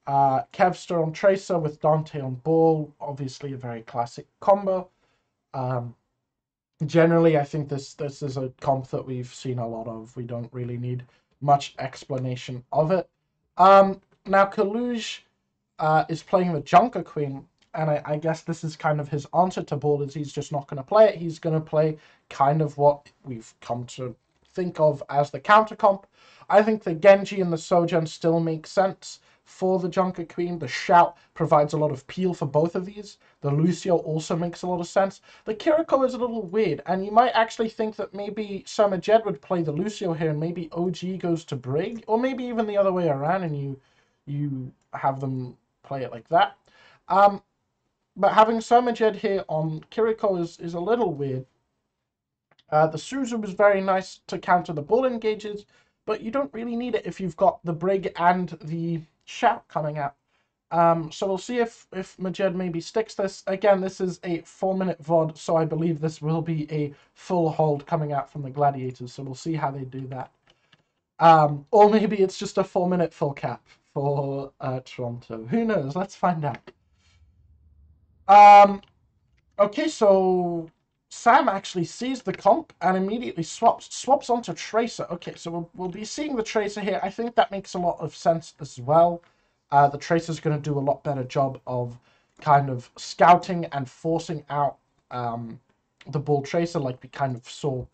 Kevster on Tracer with Dante on Ball, obviously a very classic combo. Generally, I think this is a comp that we've seen a lot of. We don't really need much explanation of it. Now, Kaluj is playing the Junker Queen, and I guess this is kind of his answer to Ball, is he's just not going to play it. He's going to play kind of what we've come to think of as the counter comp. I think the Genji and the Sojourn still make sense for the Junker Queen. The Shout provides a lot of peel for both of these. The Lucio also makes a lot of sense. The Kiriko is a little weird, and you might actually think that maybe Summer Jed would play the Lucio here, and maybe OG goes to Brig, or maybe even the other way around, and you have them play it like that. But having Summer Jed here on Kiriko is a little weird. The Suzu was very nice to counter the Ball engages, but you don't really need it if you've got the Brig and the Shout coming out. So we'll see if Majed maybe sticks this. Again, this is a 4-minute VOD, so I believe this will be a full hold coming out from the Gladiators, so we'll see how they do that. Or maybe it's just a 4-minute full cap for Toronto. Who knows? Let's find out. Okay, so Sam actually sees the comp and immediately swaps onto Tracer. Okay, so we'll be seeing the Tracer here. I think that makes a lot of sense as well. The Tracer's going to do a lot better job of kind of scouting and forcing out the Ball Tracer, like we kind of saw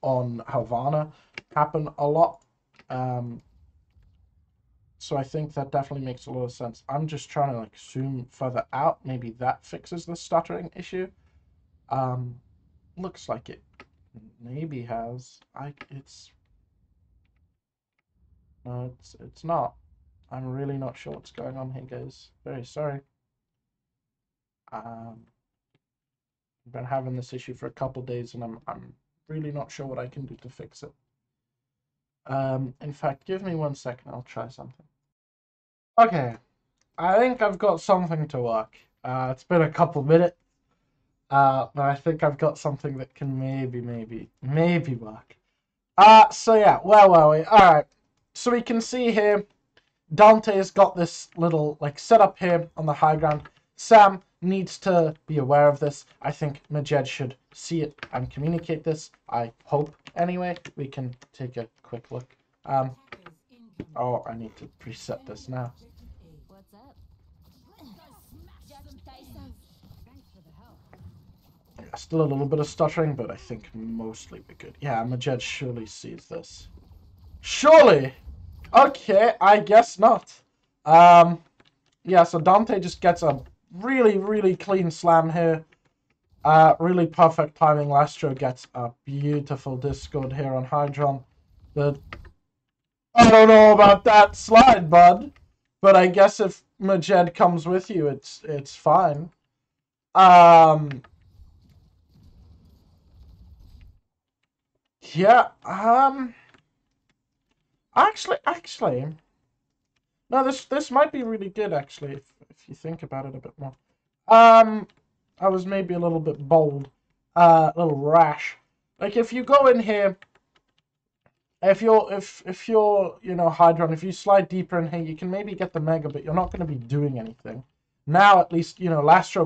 on Havana happen a lot. So I think that definitely makes a lot of sense. I'm just trying to like zoom further out. Maybe that fixes the stuttering issue. Looks like it maybe has. No, it's not. I'm really not sure what's going on here, guys. Very sorry. I've been having this issue for a couple days, and I'm really not sure what I can do to fix it. In fact, give me 1 second. I'll try something. Okay, I think I've got something to work. It's been a couple minutes. But I think I've got something that can maybe work. So yeah, where were we? Alright, so we can see here, Dante's got this little, like, setup here on the high ground. Sam needs to be aware of this. I think Majed should see it and communicate this. I hope, anyway. We can take a quick look. Oh, I need to preset this now. Still a little bit of stuttering, but I think mostly we're good. Yeah, Majed surely sees this. Surely! Okay, I guess not. Yeah, so Dante just gets a really clean slam here. Really perfect timing. Lastro gets a beautiful discord here on Hydron. The I don't know about that slide, bud. But I guess if Majed comes with you, it's fine. Yeah, actually, no, this might be really good, actually, if you think about it a bit more. Um, I was maybe a little bit bold, a little rash. Like, if you go in here, if you're Hydron, if you slide deeper in here, you can maybe get the Mega, but you're not going to be doing anything. Now, at least, Lastro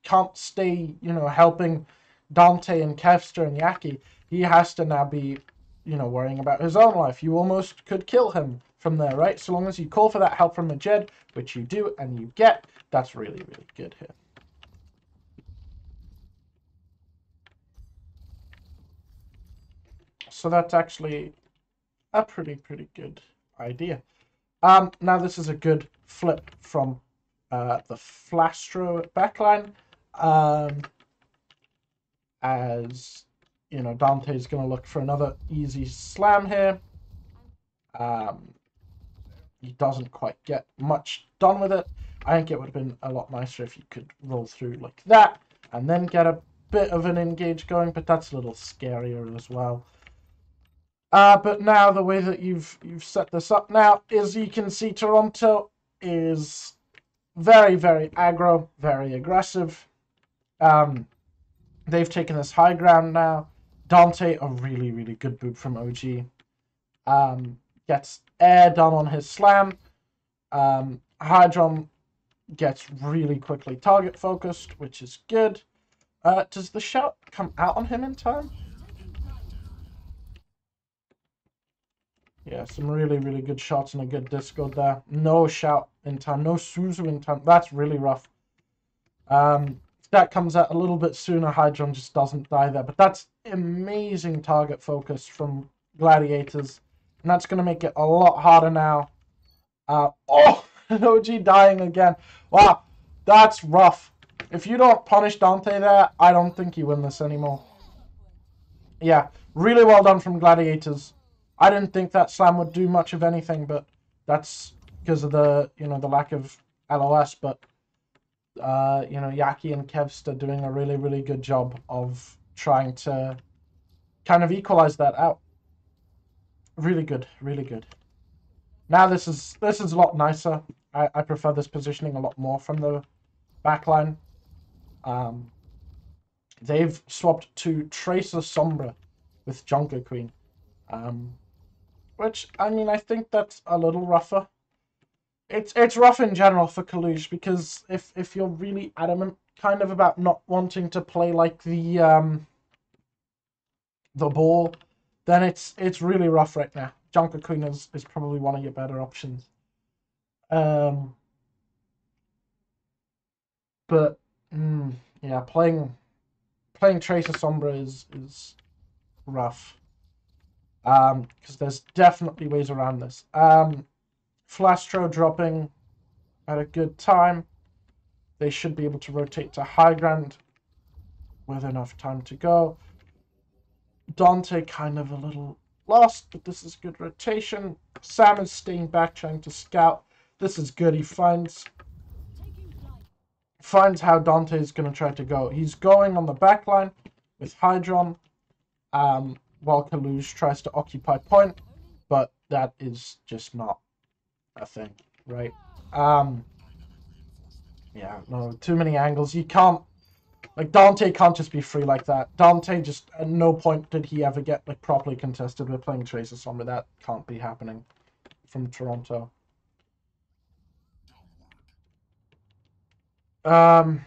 can't stay, helping Dante and Kevster and Yaki. He has to now be, worrying about his own life. You almost could kill him from there, right? So long as you call for that help from Majed, which you do and you get, that's really, really good here. So that's actually a pretty good idea. Now this is a good flip from the Flastro backline, as Dante's going to look for another easy slam here. He doesn't quite get much done with it. I think it would have been a lot nicer if you could roll through like that and then get a bit of an engage going, but that's a little scarier as well. But now the way that you've set this up now is you can see Toronto is very, very aggro, very aggressive. They've taken this high ground now. Dante, a really, really good boot from OG. Gets air done on his slam. Hydron gets really quickly target focused, which is good. Does the shout come out on him in time? Yeah, some really, really good shots and a good disco there. No shout in time, no Suzu in time. That's really rough. That comes out a little bit sooner. Hydron just doesn't die there. But that's amazing target focus from Gladiators. And that's going to make it a lot harder now. Oh, OG dying again. Wow, that's rough. If you don't punish Dante there, I don't think you win this anymore. Yeah, really well done from Gladiators. I didn't think that slam would do much of anything, but that's because of the the lack of LOS. But Yaki and Kevster doing a really, really good job of trying to kind of equalize that out. Really good, really good. Now this is a lot nicer. I prefer this positioning a lot more from the backline. They've swapped to Tracer Sombra with Junker Queen. Which, I mean, I think that's a little rougher. It's rough in general for Kalush, because if you're really adamant kind of about not wanting to play like the ball, then it's really rough right now. Junker Queen is probably one of your better options. But yeah, playing Tracer Sombra is rough. Because there's definitely ways around this. Flastro dropping at a good time. They should be able to rotate to high ground with enough time to go. Dante kind of a little lost, but this is good rotation. Sam is staying back trying to scout. This is good. He finds how Dante is going to try to go. He's going on the back line with Hydron, while Kalush tries to occupy point, but that is just not a thing, right? Yeah, no, too many angles. You can't, like, Dante can't just be free like that. Dante just, at no point did he ever get, like, properly contested with playing Tracer Sombra. That can't be happening from Toronto. Yeah.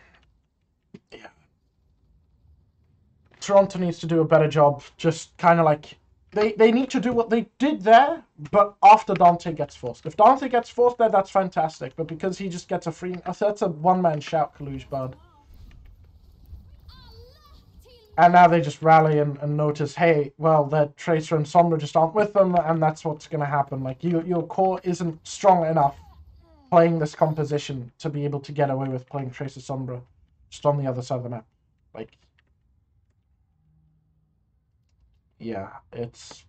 Toronto needs to do a better job, just kind of like, they need to do what they did there, but after Dante gets forced. If Dante gets forced there, that's fantastic, but because he just gets a free, that's a one-man shout, Kalush Bud. And now they just rally and notice, hey, well, that Tracer and Sombra just aren't with them, and that's what's going to happen. Like, your core isn't strong enough playing this composition to be able to get away with playing Tracer Sombra just on the other side of the map. Like, yeah, it's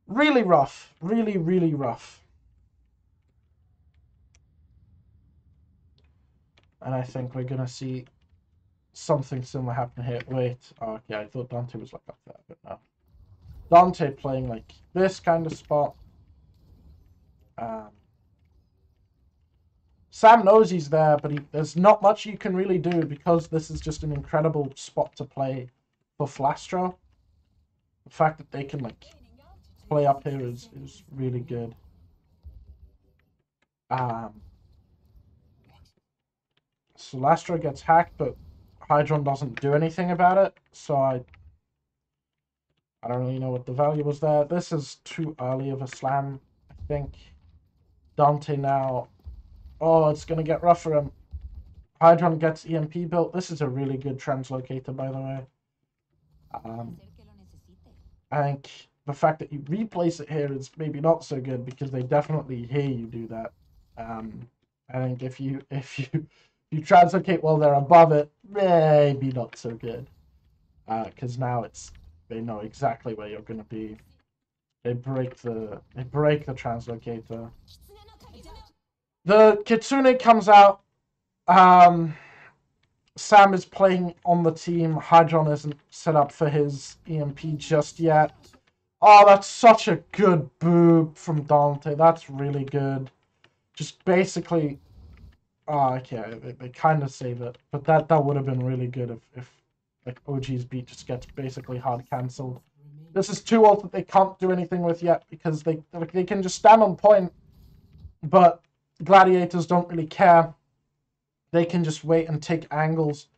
Really rough. Really, really rough. And I think we're going to see something similar happen here. Wait. Oh, okay, I thought Dante was like up there, but no. Dante playing like this kind of spot. Sam knows he's there, but there's not much you can really do because this is just an incredible spot to play for Flastro. The fact that they can like play up here is really good. So Lastro gets hacked, but Hydron doesn't do anything about it. So I don't really know what the value was there. This is too early of a slam, I think. Dante now. Oh, it's going to get rough for him. Hydron gets EMP built. This is a really good translocator, by the way. I think the fact that you replace it here is maybe not so good because they definitely hear you do that. I think if you translocate while they're above it, maybe not so good. Because now they know exactly where you're going to be. They break the translocator. The Kitsune comes out. Sam is playing on the team. Hydron isn't set up for his EMP just yet. Oh, that's such a good boob from Dante. That's really good. Just basically... Oh, okay, they kind of save it. But that would have been really good if like OG's beat just gets basically hard cancelled. This is 2 ult that they can't do anything with yet because they can just stand on point, but gladiators don't really care. They can just wait and take angles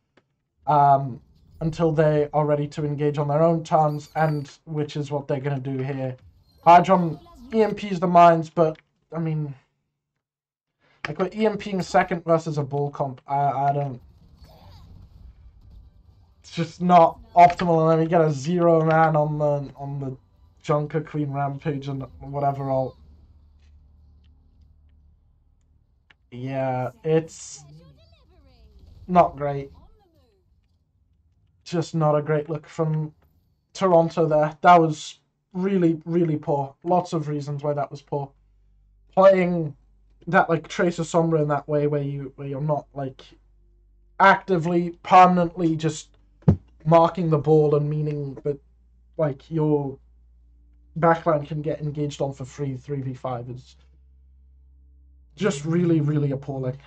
until they are ready to engage on their own terms, and which is what they're going to do here. Hydron EMPs the mines, but I mean, like we're EMPing second versus a bull comp. I don't. It's just not optimal, and then we get a 0 man on the Junker Queen Rampage and whatever ult. Yeah, it's not great. Just not a great look from Toronto there. That was really, really poor. Lots of reasons why that was poor. Playing that like Tracer Sombra in that way where you're not like actively, permanently just marking the ball and meaning that like your backline can get engaged on for free 3v5 is just really, really appalling.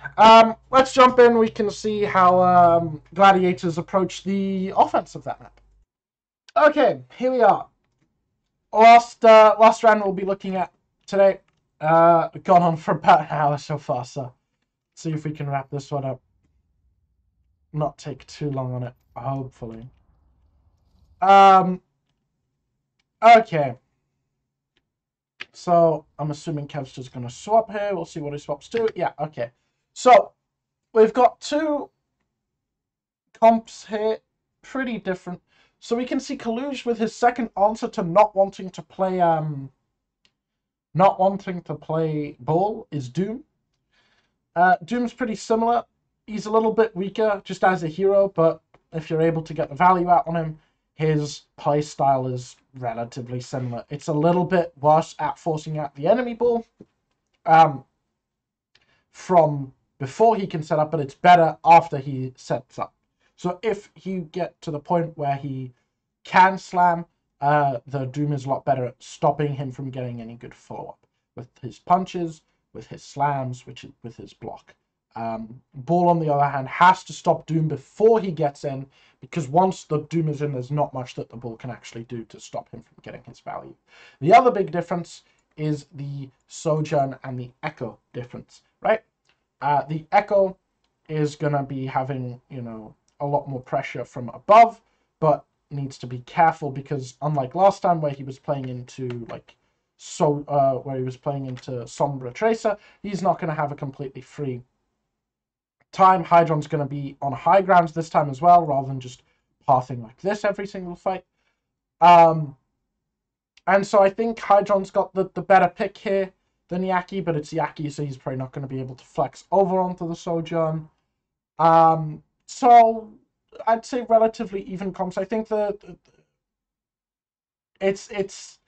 Let's jump in. We can see how Gladiators approach the offense of that map. Okay, here we are. Last round we'll be looking at today. Gone on for about an hour so far, so let's see if we can wrap this one up. Not take too long on it, hopefully. Okay. So I'm assuming Kev's just going to swap here. We'll see what he swaps to. Yeah, okay. So we've got 2 comps here, pretty different. So we can see Kaluge with his second answer to not wanting to play ball is Doom. Doom's pretty similar. He's a little bit weaker just as a hero, but if you're able to get the value out on him, his play style is relatively similar. It's a little bit worse at forcing out the enemy ball from before he can set up, but it's better after he sets up. So if you get to the point where he can slam, the Doom is a lot better at stopping him from getting any good follow-up with his punches, with his slams, with his block. Ball, on the other hand, has to stop Doom before he gets in, because once the Doom is in, there's not much that the Ball can actually do to stop him from getting his value. The other big difference is the Sojourn and the Echo difference, right? The Echo is going to be having, a lot more pressure from above, but needs to be careful because unlike last time where he was playing into, Sombra Tracer, he's not going to have a completely free time. Hydron's going to be on high grounds this time as well, rather than just pathing like this every single fight. And so I think Hydron's got the better pick here than Yaki, but it's Yaki, so he's probably not going to be able to flex over onto the Sojourn. So I'd say relatively even comps. I think it's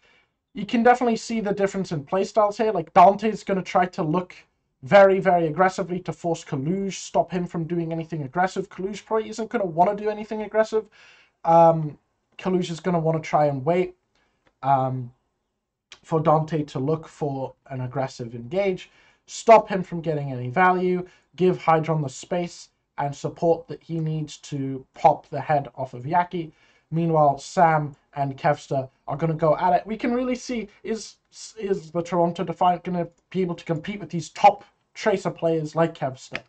you can definitely see the difference in playstyles here. Like, Dante's going to try to look very, very aggressively to force Kaluj, stop him from doing anything aggressive. Kaluj probably isn't going to want to do anything aggressive. Kaluj is going to want to try and wait for Dante to look for an aggressive engage, stop him from getting any value, give Hydron the space and support that he needs to pop the head off of Yaki. Meanwhile, Sam and Kevster are going to go at it. We can really see, is the Toronto Defiant going to be able to compete with these top Tracer players like Kevster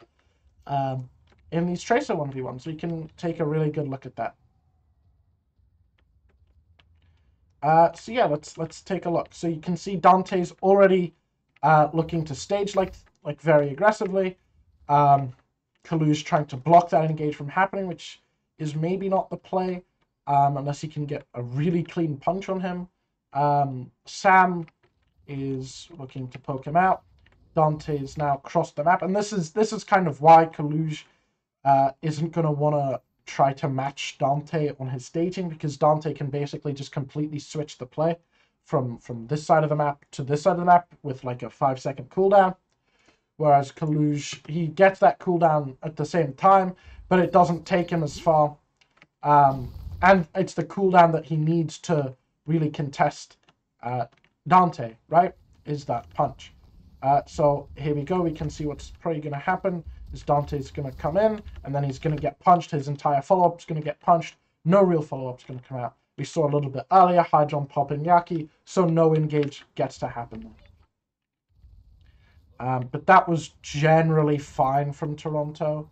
in these Tracer 1v1s? We can take a really good look at that. So yeah, let's take a look. So you can see Dante's already looking to stage like very aggressively. Kalu's trying to block that engage from happening, which is maybe not the play, unless he can get a really clean punch on him. Sam is looking to poke him out. Dante's now crossed the map, and this is kind of why Kaluj isn't going to want to try to match Dante on his staging, because Dante can basically just completely switch the play from this side of the map to this side of the map with like a 5-second cooldown. Whereas Kaluj, he gets that cooldown at the same time, but it doesn't take him as far. And it's the cooldown that he needs to really contest Dante, right? Is that punch. So here we go. We can see what's probably going to happen. Is Dante's going to come in, and then he's going to get punched. His entire follow-up is going to get punched. No real follow-up is going to come out. We saw a little bit earlier, Hydron popping Yaki, so no engage gets to happen. But that was generally fine from Toronto.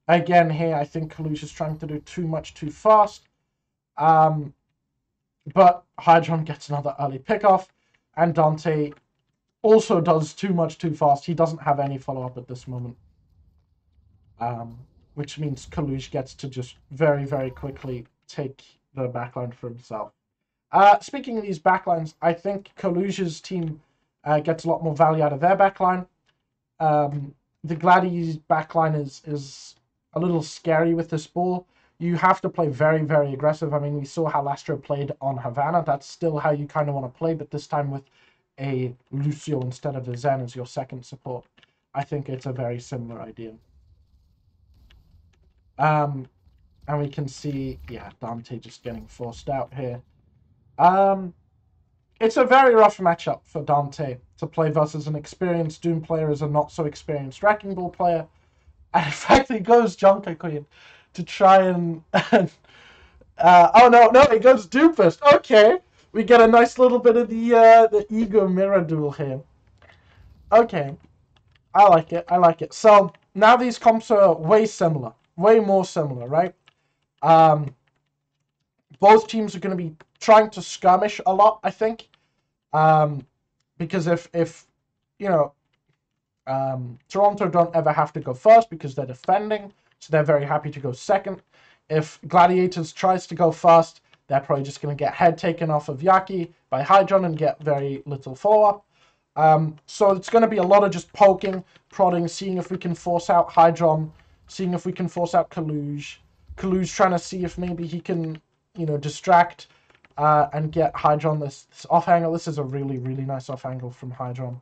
Again, here, I think Kalush is trying to do too much too fast. But Hydron gets another early pickoff, and Dante also does too much too fast. He doesn't have any follow-up at this moment. Which means Kalush gets to just very, very quickly take the backline for himself. Speaking of these backlines, I think Kaluj's team gets a lot more value out of their backline. The Gladi's backline is a little scary with this ball. You have to play very, very aggressive. I mean, we saw how Lastro played on Havana. That's still how you kind of want to play, but this time with a Lucio instead of a Zen as your second support. I think it's a very similar idea. And we can see, yeah, Dante just getting forced out here. It's a very rough matchup for Dante to play versus an experienced Doom player as a not-so-experienced Wrecking Ball player. And in fact, he goes Junker Queen to try and... oh, no, it goes Doomfist. Okay, we get a nice little bit of the ego mirror duel here. Okay, I like it. So, now these comps are way similar. Way more similar, right? Both teams are going to be trying to skirmish a lot, I think. Because if you know, Toronto don't ever have to go first because they're defending, so they're very happy to go second. If Gladiators tries to go first, they're probably just going to get head taken off of Yaki by Hydron and get very little follow-up. So it's going to be a lot of just poking, prodding, seeing if we can force out Hydron, seeing if we can force out Kaluj. Kaluj trying to see if maybe he can, you know, distract and get Hydron this off angle. This is a really, really nice off angle from Hydron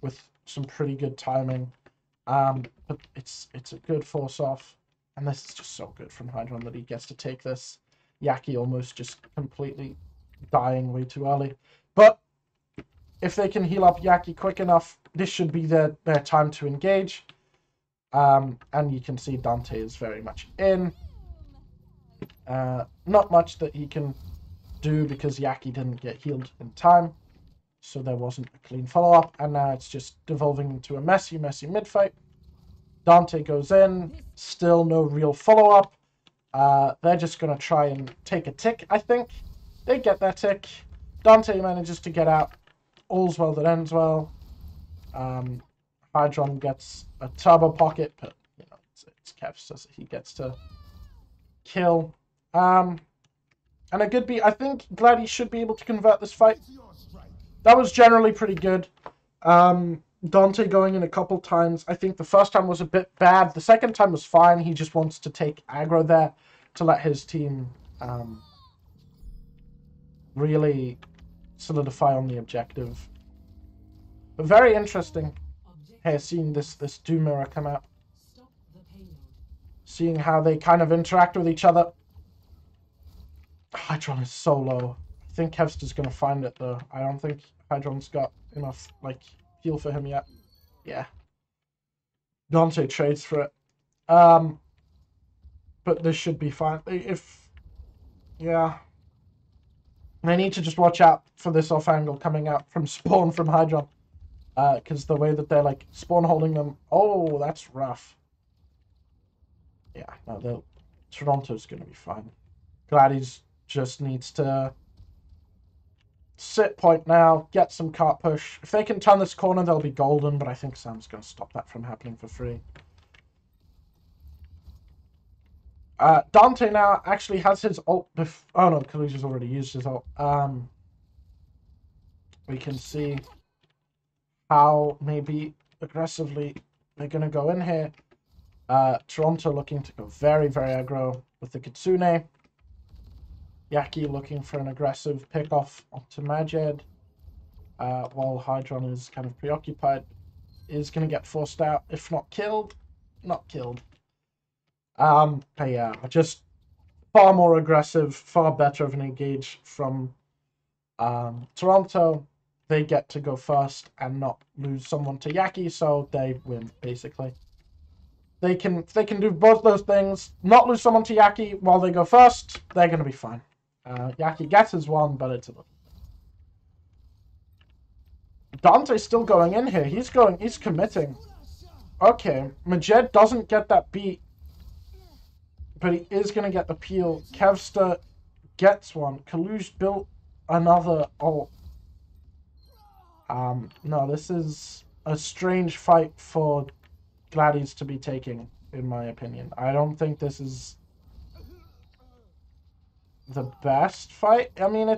with some pretty good timing. But it's a good force off. And this is just so good from Hydron that he gets to take this. Yaki almost just completely dying way too early. But if they can heal up Yaki quick enough, this should be their time to engage. And you can see Dante is very much in. Not much that he can do because Yaki didn't get healed in time. So there wasn't a clean follow-up. And now it's just devolving into a messy mid-fight. Dante goes in. Still no real follow-up. They're just going to try and take a tick, I think. They get their tick. Dante manages to get out. All's well that ends well. Hydron gets a turbo pocket, but you know it's Kev, so he gets to kill. And a good beat. I think Glady should be able to convert this fight. That was generally pretty good. Dante going in a couple times. I think the first time was a bit bad. The second time was fine. He just wants to take aggro there to let his team really solidify on the objective. But very interesting here, seeing this Doom mirror come out. Seeing how they kind of interact with each other. Hydron is so low. I think Kevster's going to find it, though. I don't think Hydron's got enough, like, heal for him yet. Yeah. Dante trades for it. But this should be fine. Yeah. They need to just watch out for this off angle coming out from spawn from Hydron. Because the way that they're, like, spawn holding them... Oh, that's rough. Yeah, no, Toronto's going to be fine. Gladys just needs to sit point now, get some cart push. If they can turn this corner, they'll be golden, but I think Sam's going to stop that from happening for free. Dante now actually has his ult. Oh no, Kaluja's already used his ult. We can see how maybe aggressively they're going to go in here. Toronto looking to go very, very aggro with the Kitsune. Yaki looking for an aggressive pick-off onto Majed. While Hydron is kind of preoccupied. Is going to get forced out, if not killed. Not killed. But yeah, just far more aggressive, far better of an engage from Toronto. They get to go first and not lose someone to Yaki, so they win, basically. They can do both those things, not lose someone to Yaki while they go first, they're going to be fine. Yaki gets his one, but it's a little. Dante's still going in here. He's committing. Okay, Majed doesn't get that beat, but he is going to get the peel. Kevster gets one. Kalush built another ult. No, this is a strange fight for Gladys to be taking, in my opinion. I don't think this is the best fight. I mean,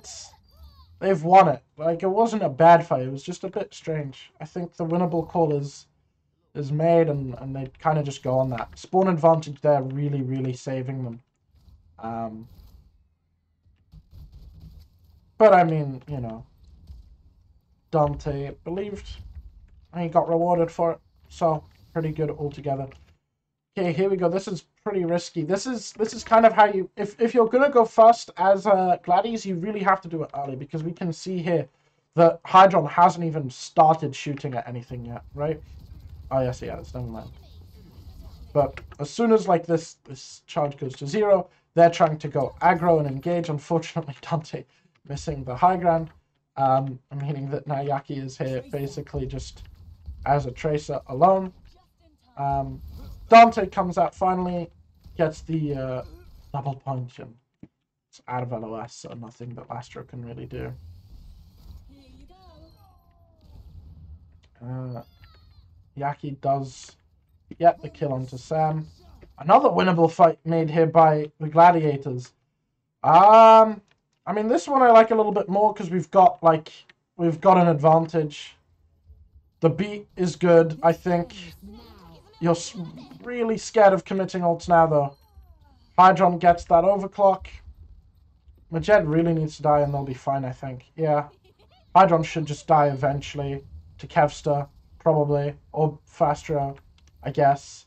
they've won it. Like, it wasn't a bad fight. It was just a bit strange. I think the winnable call is made, and they kind of just go on that. Spawn advantage there really, really saving them. But, I mean, you know, Dante believed, and he got rewarded for it. So, pretty good altogether. Okay, here we go. This is pretty risky. This is kind of how you... If you're going to go first as Gladys, you really have to do it early, because we can see here that Hydron hasn't even started shooting at anything yet, right? Oh, yes, he has. Never mind. But as soon as, like, this charge goes to 0, they're trying to go aggro and engage. Unfortunately, Dante missing the high ground, meaning that now Yaki is here basically just as a tracer alone. Dante comes out finally, gets the double punch, and it's out of LOS, so nothing that Lastro can really do. Yaki does get the kill onto Sam. Another winnable fight made here by the Gladiators. I mean, this one I like a little bit more because we've got an advantage. The beat is good, I think. You're really scared of committing ults now, though. Hydron gets that overclock. Majed really needs to die, and they'll be fine, I think. Yeah. Hydron should just die eventually to Kevster, probably, or Fastro, I guess.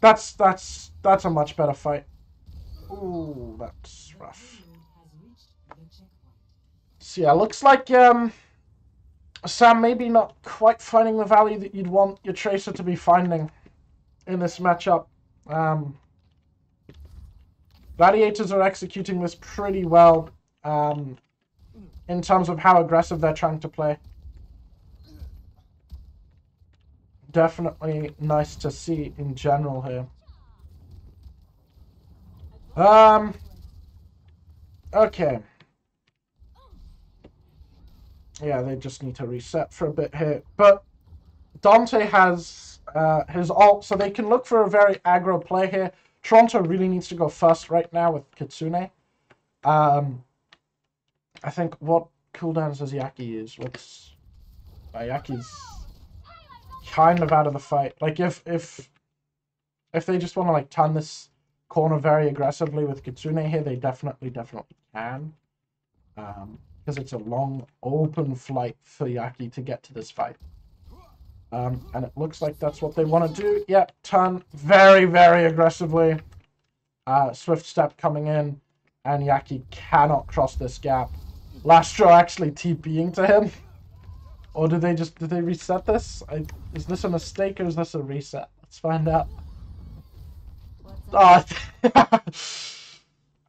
That's a much better fight. Ooh, that's rough. So yeah, looks like Sam maybe not quite finding the value that you'd want your Tracer to be finding in this matchup. Gladiators are executing this pretty well in terms of how aggressive they're trying to play. Definitely nice to see in general here. Okay. Yeah, they just need to reset for a bit here. But Dante has his ult, so they can look for a very aggro play here. Toronto really needs to go first right now with Kitsune. I think what cooldowns does Yaki use? Yaki's kind of out of the fight. Like, if they just want to, like, turn this corner very aggressively with Kitsune here, they definitely can. because it's a long, open flight for Yaki to get to this fight. And it looks like that's what they want to do. Yep, turn very, very aggressively. Swift step coming in, and Yaki cannot cross this gap. Lastro actually TPing to him. Or did they reset this? Is this a mistake or is this a reset? Let's find out. Oh,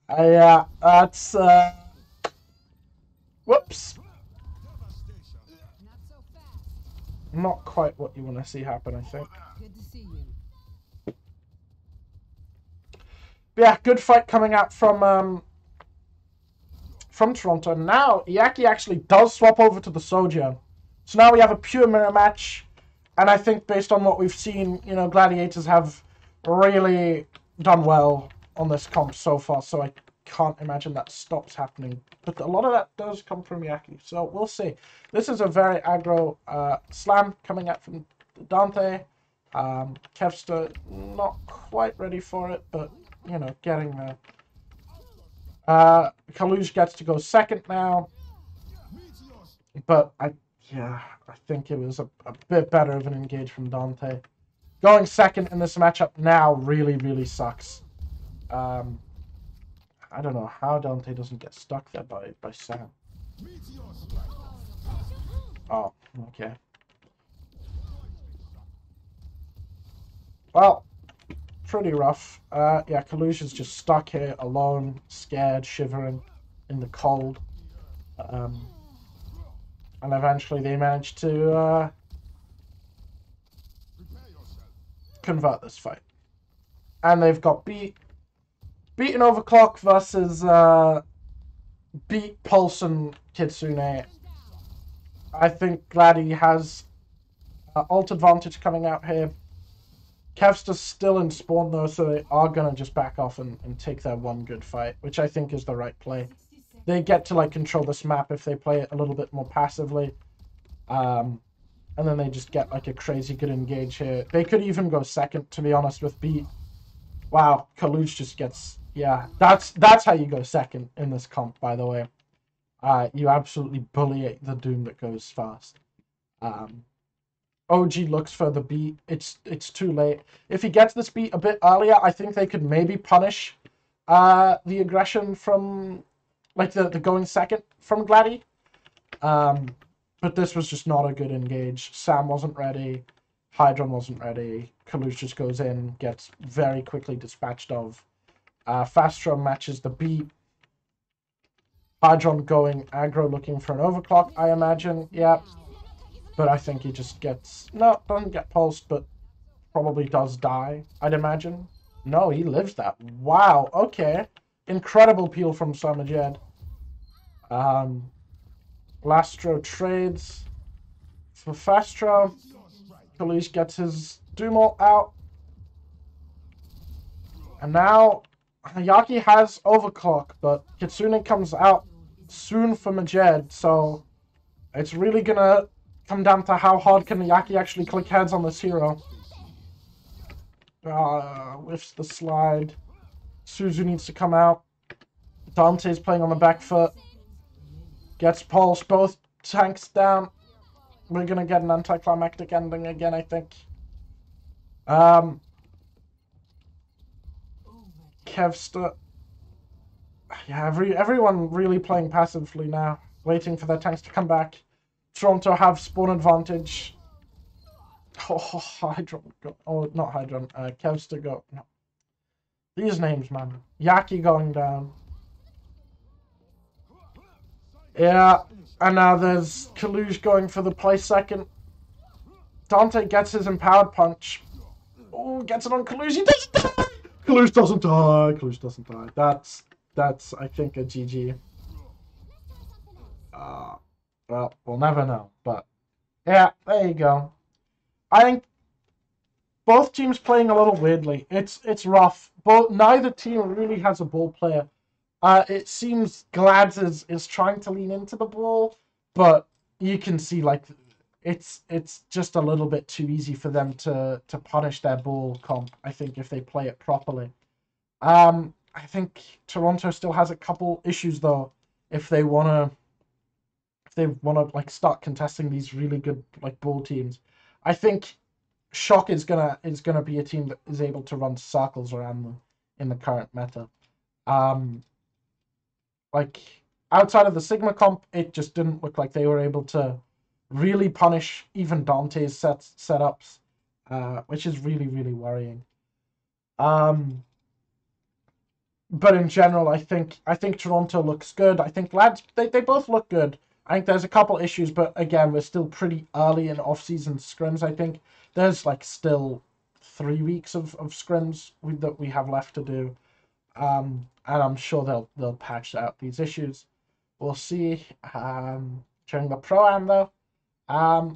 yeah, that's whoops. Not quite what you want to see happen, I think.
Good to see you.
Yeah, good fight coming out from Toronto. Now Yaki actually does swap over to the Sojourn. So now we have a pure mirror match, and I think based on what we've seen, you know, Gladiators have really done well on this comp so far, so I can't imagine that stops happening. But a lot of that does come from Yaki, so we'll see. This is a very aggro slam coming out from Dante. Kevster not quite ready for it, but, you know, getting there. Kaluj gets to go second now, but I think it was a bit better of an engage from Dante. Going second in this matchup now really, really sucks. I don't know how Dante doesn't get stuck there by Sam. Oh, okay. Well, pretty rough. Yeah, Kalush is just stuck here alone, scared, shivering in the cold. And eventually they managed to convert this fight. And they've got beaten Overclock versus beat Pulse and Kitsune. I think Gladdy has ult advantage coming out here. Kevster's still in spawn though, so they are going to just back off and take their one good fight, which I think is the right play. They get to like control this map if they play it a little bit more passively. And then they just get like a crazy good engage here. They could even go second, to be honest, with beat. Wow, Kaluj just gets... Yeah, that's how you go second in this comp, by the way. You absolutely bully the Doom that goes fast. OG looks for the beat. It's too late. If he gets this beat a bit earlier, I think they could maybe punish the aggression from... Like the going second from Gladdy. But this was just not a good engage. Sam wasn't ready. Hydron wasn't ready. Kalush just goes in, gets very quickly dispatched of. Fastro matches the beat. Hydron going aggro looking for an overclock, I imagine. Yeah. But I think he just gets... No, doesn't get pulsed, but probably does die, I'd imagine. No, he lives that. Wow, okay. Incredible peel from Samajed. Lastro trades for Fastro. Kalush gets his Doom ult out. And now Yaki has overclock, but Kitsune comes out soon for Majed, so it's really gonna come down to how hard can Yaki actually click heads on this hero. Lifts the slide. Suzu needs to come out. Dante's playing on the back foot. Gets pulsed. Both tanks down. We're going to get an anticlimactic ending again, I think. Kevster. Yeah, everyone really playing passively now. Waiting for their tanks to come back. Toronto have spawn advantage. Oh, Hydron. Oh, not Hydron. Kevster go. No. These names, man. Yaki going down. Yeah, and now there's Kalush going for the play second. Dante gets his empowered punch. Oh, gets it on Kalush. He doesn't die! Kalush doesn't die. Kalush doesn't die. That's I think, a GG. Well, we'll never know. But, yeah, there you go. I think both teams playing a little weirdly. It's rough. Neither team really has a ball player. It seems Glads is trying to lean into the ball, but you can see like it's just a little bit too easy for them to punish their ball comp, I think, if they play it properly. I think Toronto still has a couple issues though. if they wanna like start contesting these really good like bull teams. I think Shock is gonna be a team that is able to run circles around them in the current meta. Like outside of the Sigma comp, it just didn't look like they were able to really punish even Dante's setups, which is really, really worrying. But in general, I think Toronto looks good. I think lads they both look good. I think there's a couple issues, but again, we're still pretty early in off-season scrims. I think there's like still 3 weeks of scrims that we have left to do, and I'm sure they'll patch out these issues. We'll see during the pro-am though.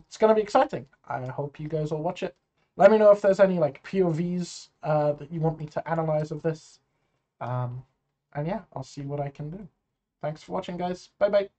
It's gonna be exciting. I hope you guys all watch it. Let me know if there's any like POVs that you want me to analyze of this. And yeah, I'll see what I can do. Thanks for watching, guys. Bye bye.